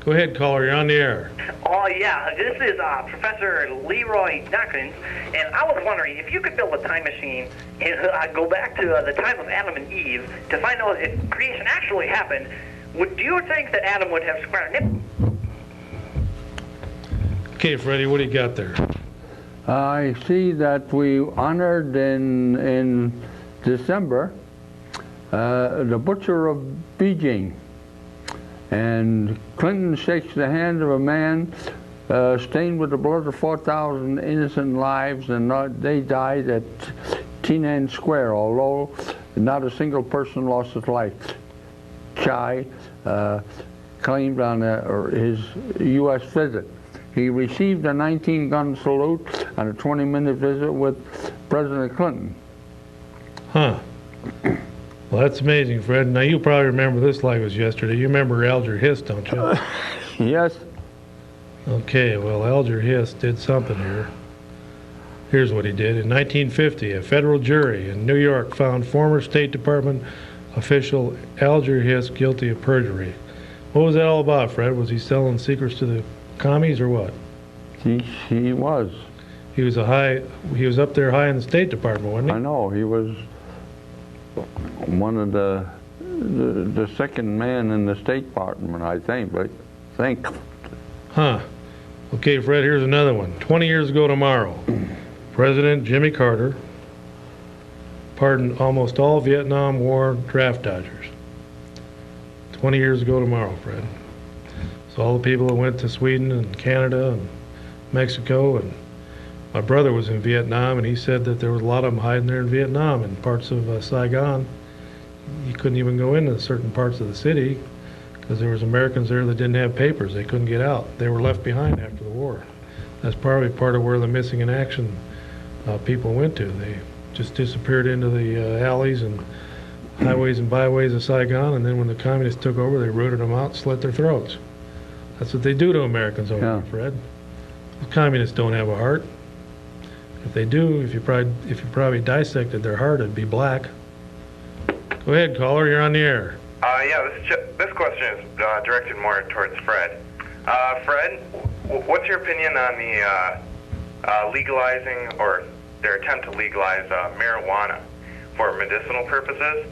Go ahead, caller. You're on the air. Oh, yeah. This is Professor Leroy Dawkins, and I was wondering if you could build a time machine and go back to the time of Adam and Eve to find out if creation actually happened. Do you think that Adam would have square nipples? Okay, Freddie, what do you got there? I see that we honored in December the butcher of Beijing. And Clinton shakes the hand of a man stained with the blood of 4,000 innocent lives, and they died at Tiananmen Square, although not a single person lost his life. Chai claimed on his U.S. visit. He received a 19-gun salute and a 20-minute visit with President Clinton. Huh. Well, that's amazing, Fred. Now, you probably remember this like it was yesterday. You remember Alger Hiss, don't you? Yes. Okay, well, Alger Hiss did something here. Here's what he did. In 1950, a federal jury in New York found former State Department official Alger Hiss guilty of perjury. What was that all about, Fred? Was he selling secrets to the commies or what? He was. He was up there high in the State Department, wasn't he? I know. He was one of the second man in the State Department, I think. Huh. Okay, Fred, here's another one. 20 years ago tomorrow, President Jimmy Carter pardoned almost all Vietnam War draft dodgers. 20 years ago tomorrow, Fred. So all the people that went to Sweden and Canada and Mexico, and my brother was in Vietnam, and he said that there was a lot of them hiding there in Vietnam and parts of Saigon. You couldn't even go into certain parts of the city because there was Americans there that didn't have papers. They couldn't get out. They were left behind after the war. That's probably part of where the missing in action people went to. They just disappeared into the alleys and highways and byways of Saigon, and then when the communists took over, they rooted them out, slit their throats. That's what they do to Americans over there, Fred. The communists don't have a heart. If they do, if you probably dissected their heart, it'd be black. Go ahead, caller. You're on the air. Yeah, this question is directed more towards Fred. Fred, what's your opinion on the legalizing, or their attempt to legalize marijuana for medicinal purposes?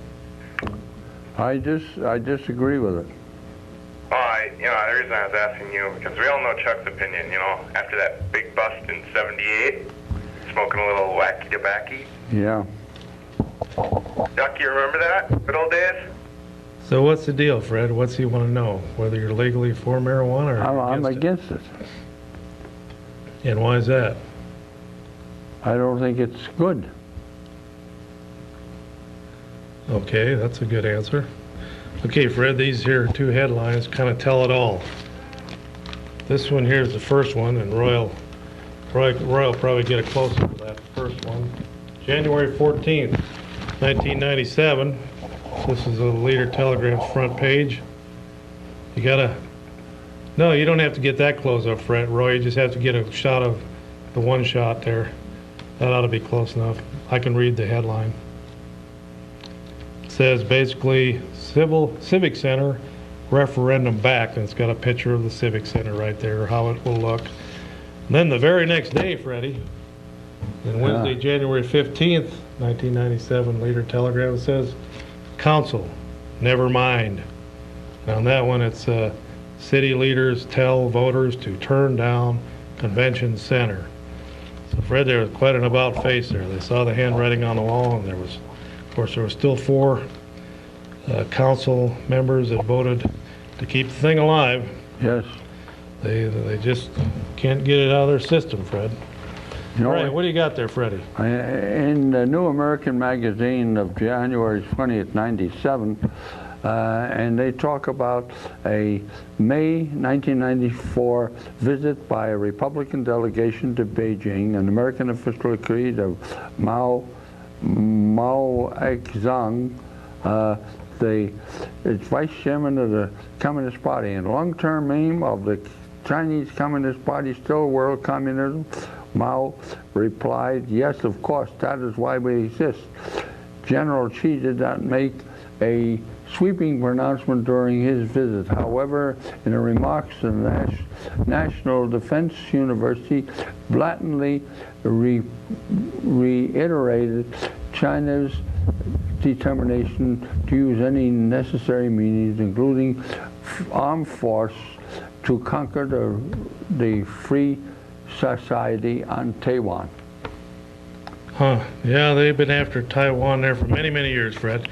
I disagree with it. The reason I was asking you, because we all know Chuck's opinion, after that big bust in '78, smoking a little wacky tobacco. Yeah. Duck, you remember that? Good old days? So what's the deal, Fred? What's he want to know? Whether you're legally for marijuana or I'm against it. And why is that? I don't think it's good. Okay, that's a good answer. Okay, Fred, these here two headlines kind of tell it all. This one here is the first one, and Roy will probably get a close-up of that first one. January 14th, 1997. This is a Leader Telegram's front page. No, you don't have to get that close up, Fred. Roy, you just have to get a shot of the one shot there. That ought to be close enough. I can read the headline. It says basically Civic Center referendum back, and it's got a picture of the Civic Center right there, how it will look. And then the very next day, Freddie, on Wednesday, January 15th, 1997, Leader Telegram says, Council, never mind. And on that one, it's city leaders tell voters to turn down convention center. So Fred, there was quite an about face there. They saw the handwriting on the wall, and there was still 4 council members that voted to keep the thing alive. Yes. They just can't get it out of their system, Fred. All right, what do you got there, Freddie? In the New American Magazine of January 20th, 97, and they talk about a May 1994 visit by a Republican delegation to Beijing, an American official agreed of Mao Zedong, the vice chairman of the Communist Party, and long-term aim of the Chinese Communist Party still world communism. Mao replied, yes, of course, that is why we exist. General Xi did not make a sweeping pronouncement during his visit. However, in a remarks to the National Defense University, blatantly reiterated China's determination to use any necessary means, including armed force, to conquer the free society on Taiwan. Huh. Yeah, they've been after Taiwan there for many, many years, Fred.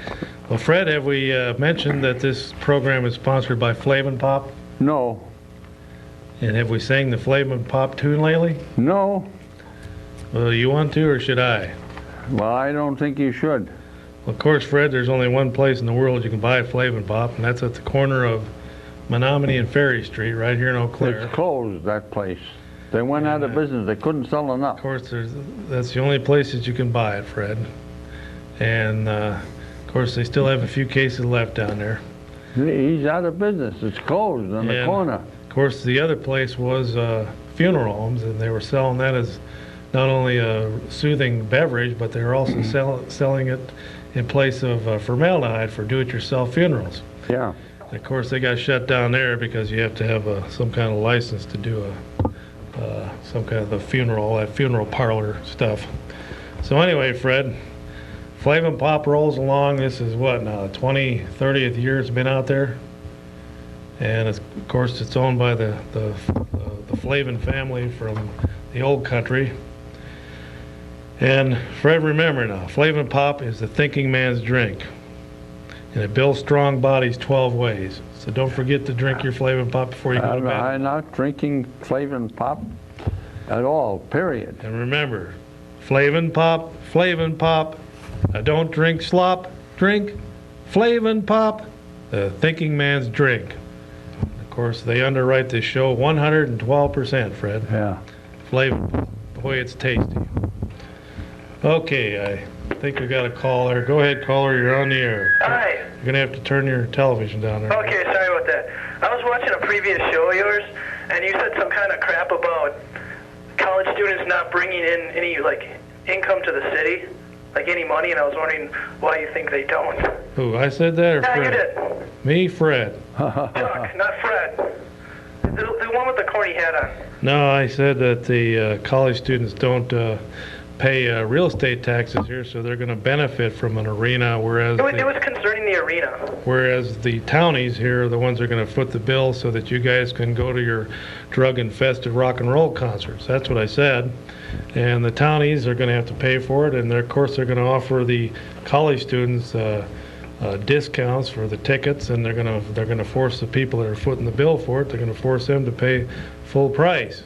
Well, Fred, have we mentioned that this program is sponsored by Flavin' Pop? No. And have we sang the Flavin' Pop tune lately? No. Well, you want to, or should I? Well, I don't think you should. Well, of course, Fred, there's only one place in the world you can buy Flavin' Pop, and that's at the corner of Menominee and Ferry Street, right here in Eau Claire. It's closed, that place. They went out of business. They couldn't sell enough. Of course, that's the only place that you can buy it, Fred. And, of course, they still have a few cases left down there. He's out of business. It's closed on the corner. Of course, the other place was funeral homes, and they were selling that as not only a soothing beverage, but they were also selling it in place of formaldehyde for do-it-yourself funerals. Yeah. And of course, they got shut down there because you have to have some kind of license to do some kind of the funeral, that funeral parlor stuff. So anyway, Fred, Flavin' Pop rolls along. This is what now, the 30th year it's been out there, and of course it's owned by the Flavin family from the old country. And Fred, remember now, Flavin' Pop is the thinking man's drink, and it builds strong bodies 12 ways. So don't forget to drink your Flavin' Pop before you go to bed. I'm not drinking Flavin' Pop at all, period. And remember, Flavin' Pop, Flavin' Pop. Don't drink slop, drink Flavin' Pop, the thinking man's drink. Of course, they underwrite this show 112%, Fred. Yeah. Flavin' Pop. Boy, it's tasty. Okay, I think we got a caller. Go ahead, caller. You're on the air. Hi. You're going to have to turn your television down there. Okay, sorry about that. I was watching a previous show of yours, and you said some kind of crap about college students not bringing in any, income to the city, any money, and I was wondering why you think they don't. Who, I said that, or Yeah, Fred? you did. Me, Fred. Chuck, not Fred. The one with the corny hat on. No, I said that the college students don't pay real estate taxes here, so they're going to benefit from an arena, whereas It was concerning the arena. Whereas the townies here are the ones that are going to foot the bill so that you guys can go to your drug-infested rock and roll concerts. That's what I said. And the townies are going to have to pay for it, and of course they're going to offer the college students discounts for the tickets, and they're going to force the people that are footing the bill for it. They're going to force them to pay full price.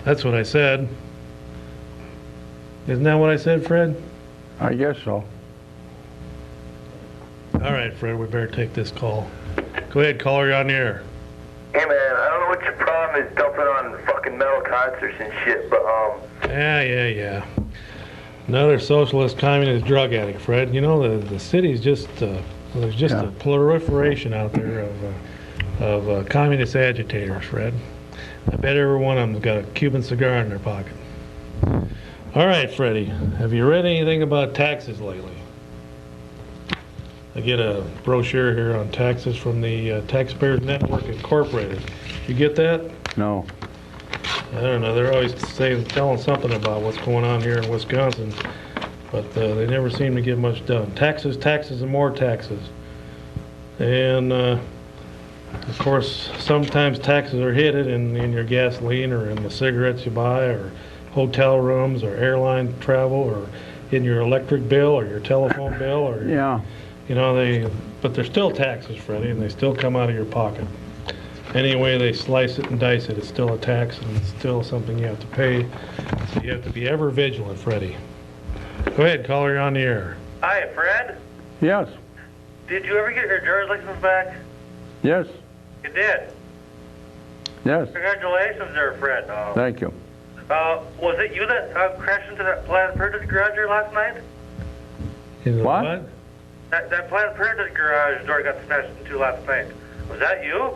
That's what I said. Isn't that what I said, Fred? I guess so. All right, Fred, we better take this call. Go ahead, caller, you're on the air. Hey, man, I don't know what your problem is dumping on fucking metal concerts and shit, but, Yeah. Another socialist, communist drug addict, Fred. You know, the city's just, there's just a proliferation out there of communist agitators, Fred. I bet every one of them's got a Cuban cigar in their pocket. All right, Freddie, have you read anything about taxes lately? I get a brochure here on taxes from the Taxpayers Network Incorporated. You get that? No. I don't know. They're always telling something about what's going on here in Wisconsin, but they never seem to get much done. Taxes, taxes, and more taxes. And Of course, sometimes taxes are hidden in your gasoline or in the cigarettes you buy or hotel rooms or airline travel or in your electric bill or your telephone bill or Yeah. you know, but they're still taxes, Freddie, and they still come out of your pocket. Any way they slice it and dice it, it's still a tax and it's still something you have to pay. So you have to be ever vigilant, Freddie. Go ahead, caller, you're on the air. Hi, Fred. Yes. Did you ever get your driver's license back? Yes. You did. Yes. Congratulations there, Fred. Thank you. Was it you that crashed into that Planned Parenthood garage here last night? What? That Planned Parenthood garage door got smashed into last night. Was that you?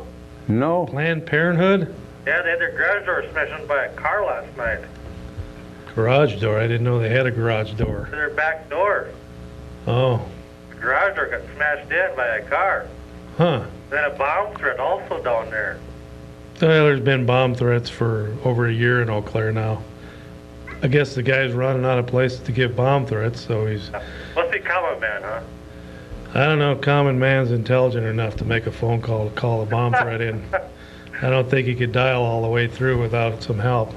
No. Planned Parenthood? Yeah, they had their garage door smashed into by a car last night. Garage door? I didn't know they had a garage door. To their back door. Oh. The garage door got smashed in by a car. Huh. Then a bomb threat also down there. Well, there's been bomb threats for over a year in Eau Claire now. I guess the guy's running out of places to give bomb threats, so he's... Must be common man, huh? I don't know, common man's intelligent enough to make a phone call to call a bomb threat in. I don't think he could dial all the way through without some help.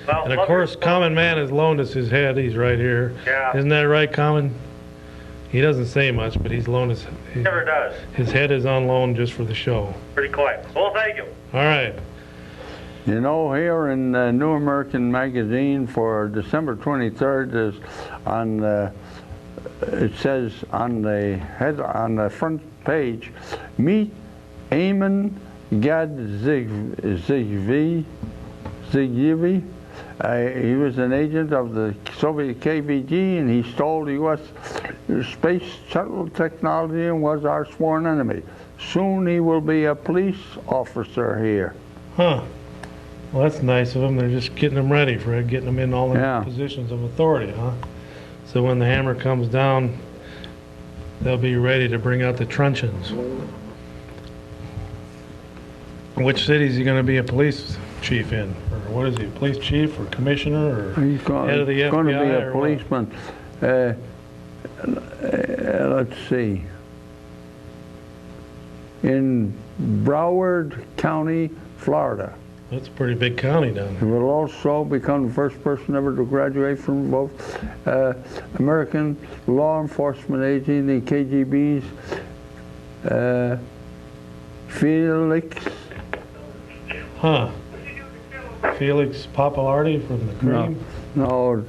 Well, And of course, common man has loaned us his head. He's right here. Yeah. Isn't that right, common? He doesn't say much, but he's loaned us. Never does. His head is on loan just for the show. Pretty quiet. Well, thank you. All right. You know, here in New American Magazine for December 23rd is on it says on the head on the front page, meet Ayman Gadzhiev. He was an agent of the Soviet KGB, and he stole the U.S. space shuttle technology and was our sworn enemy. Soon he will be a police officer here. Huh. Well, that's nice of them. They're just getting them ready, Fred, getting them in all the Yeah. positions of authority, huh? So when the hammer comes down, they'll be ready to bring out the truncheons. Which city is he going to be a police chief in? Or what is he, police chief or commissioner or He's head of the FBI? going to be a or policeman. Let's see. In Broward County, Florida. That's a pretty big county down He there. will also become the first person ever to graduate from both American law enforcement agency, KGB's Felix. Huh. Felix Popularity from the Cream? No,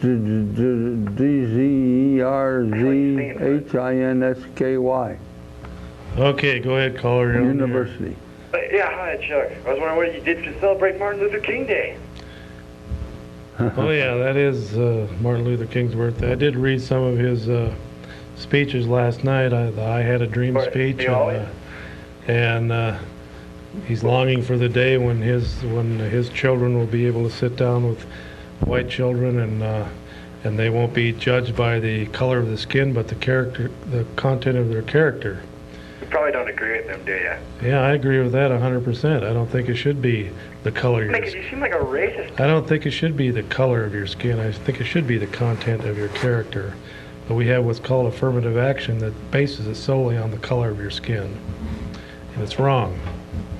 Dzerzinsky Okay, go ahead, caller. You're on the air. University. Yeah, hi, Chuck. I was wondering what you did to celebrate Martin Luther King Day. Oh yeah, that is Martin Luther King's birthday. I did read some of his speeches last night. I Had a Dream speech, and he's longing for the day when his children will be able to sit down with white children and they won't be judged by the color of the skin, but the content of their character. You probably don't agree with them, do you? Yeah, I agree with that 100%. I don't think it should be the color of your skin. You seem like a racist. I don't think it should be the color of your skin. I think it should be the content of your character. But we have what's called affirmative action that bases it solely on the color of your skin. And it's wrong.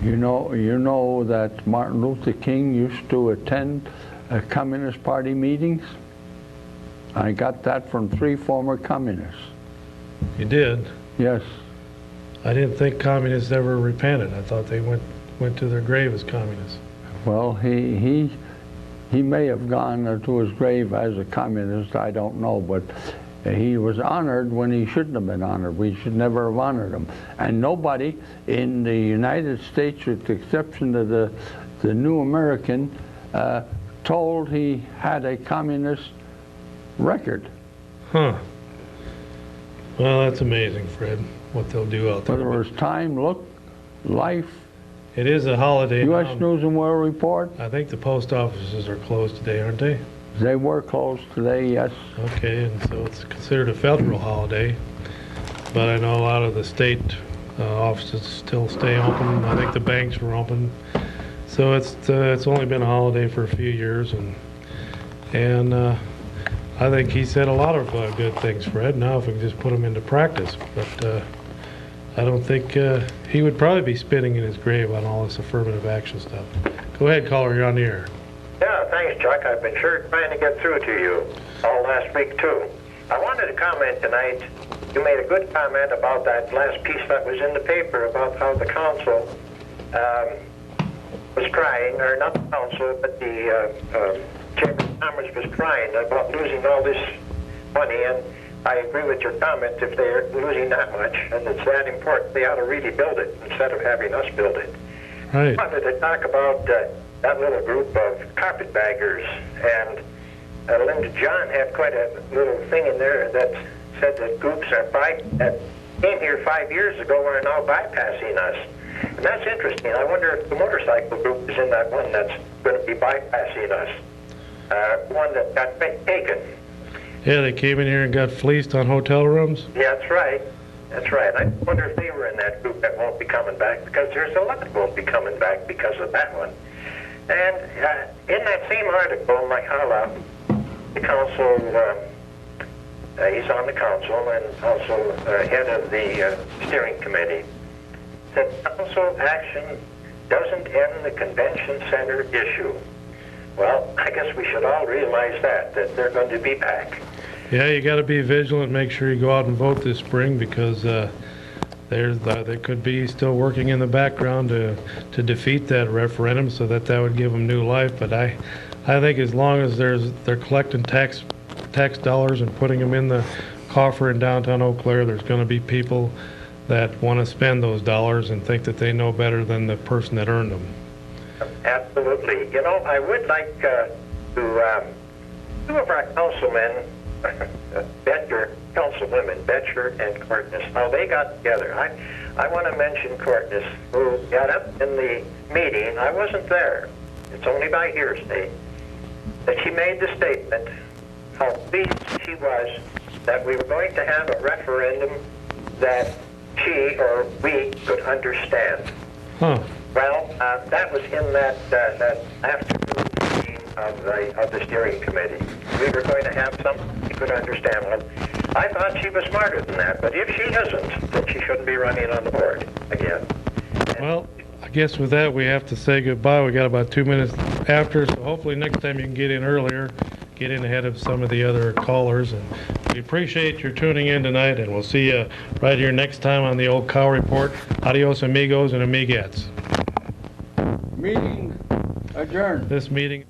You know that Martin Luther King used to attend Communist Party meetings? I got that from 3 former communists. You did? Yes. I didn't think communists ever repented. I thought they went to their grave as communists. Well, he may have gone to his grave as a communist, I don't know, but he was honored when he shouldn't have been honored. We should never have honored him. And nobody in the United States, with the exception of the New American, told he had a communist record. Huh. Well, that's amazing, Fred, what they'll do out there. Whether it was Time, Look, Life, It is a holiday. U.S. News and World Report. I think the post offices are closed today, aren't they? They were closed today, yes. Okay, and so it's considered a federal holiday. But I know a lot of the state offices still stay open. I think the banks were open. So it's only been a holiday for a few years, and I think he said a lot of good things, Fred. Now if we can just put them into practice, but I don't think he would probably be spinning in his grave on all this affirmative action stuff. Go ahead, caller, you're on the air. Yeah, thanks, Chuck. I've been sure trying to get through to you all last week, too. I wanted to comment tonight. You made a good comment about that last piece that was in the paper about how the council was crying, or not the council, but the Chamber of Commerce was crying about losing all this money, and I agree with your comment. If they're losing that much and it's that important, they ought to really build it instead of having us build it. Right. I wanted to talk about that little group of carpetbaggers, and Linda John had quite a little thing in there that said that groups that came here 5 years ago are now bypassing us. And that's interesting. I wonder if the motorcycle group is in that one that's going to be bypassing us. One that got taken. Yeah, they came in here and got fleeced on hotel rooms? Yeah, that's right. That's right. I wonder if they were in that group that won't be coming back, because there's a lot that won't be coming back because of that one. And in that same article, Mihala, the council, he's on the council and also head of the steering committee, said council action doesn't end the convention center issue. Well, I guess we should all realize that they're going to be back. Yeah, you got to be vigilant. Make sure you go out and vote this spring, because they could be still working in the background to defeat that referendum, so that would give them new life. But I think as long as they're collecting tax dollars and putting them in the coffer in downtown Eau Claire, there's going to be people that want to spend those dollars and think that they know better than the person that earned them. Absolutely. You know, I would like to two of our councilmen, councilwomen, Betcher and Cortness, how they got together. I want to mention Cortness, who got up in the meeting. I wasn't there. It's only by hearsay that she made the statement how pleased she was that we were going to have a referendum that she or we could understand. Huh. Well, that was in that afternoon meeting of the steering committee. We were going to have something she could understand. Well, I thought she was smarter than that, but if she isn't, then she shouldn't be running on the board again. Well, I guess with that we have to say goodbye. We got about 2 minutes after, so hopefully next time you can get in earlier, get in ahead of some of the other callers. And we appreciate your tuning in tonight, and we'll see you right here next time on the Old Cow Report. Adios, amigos and amigettes. Meeting adjourned. This meeting...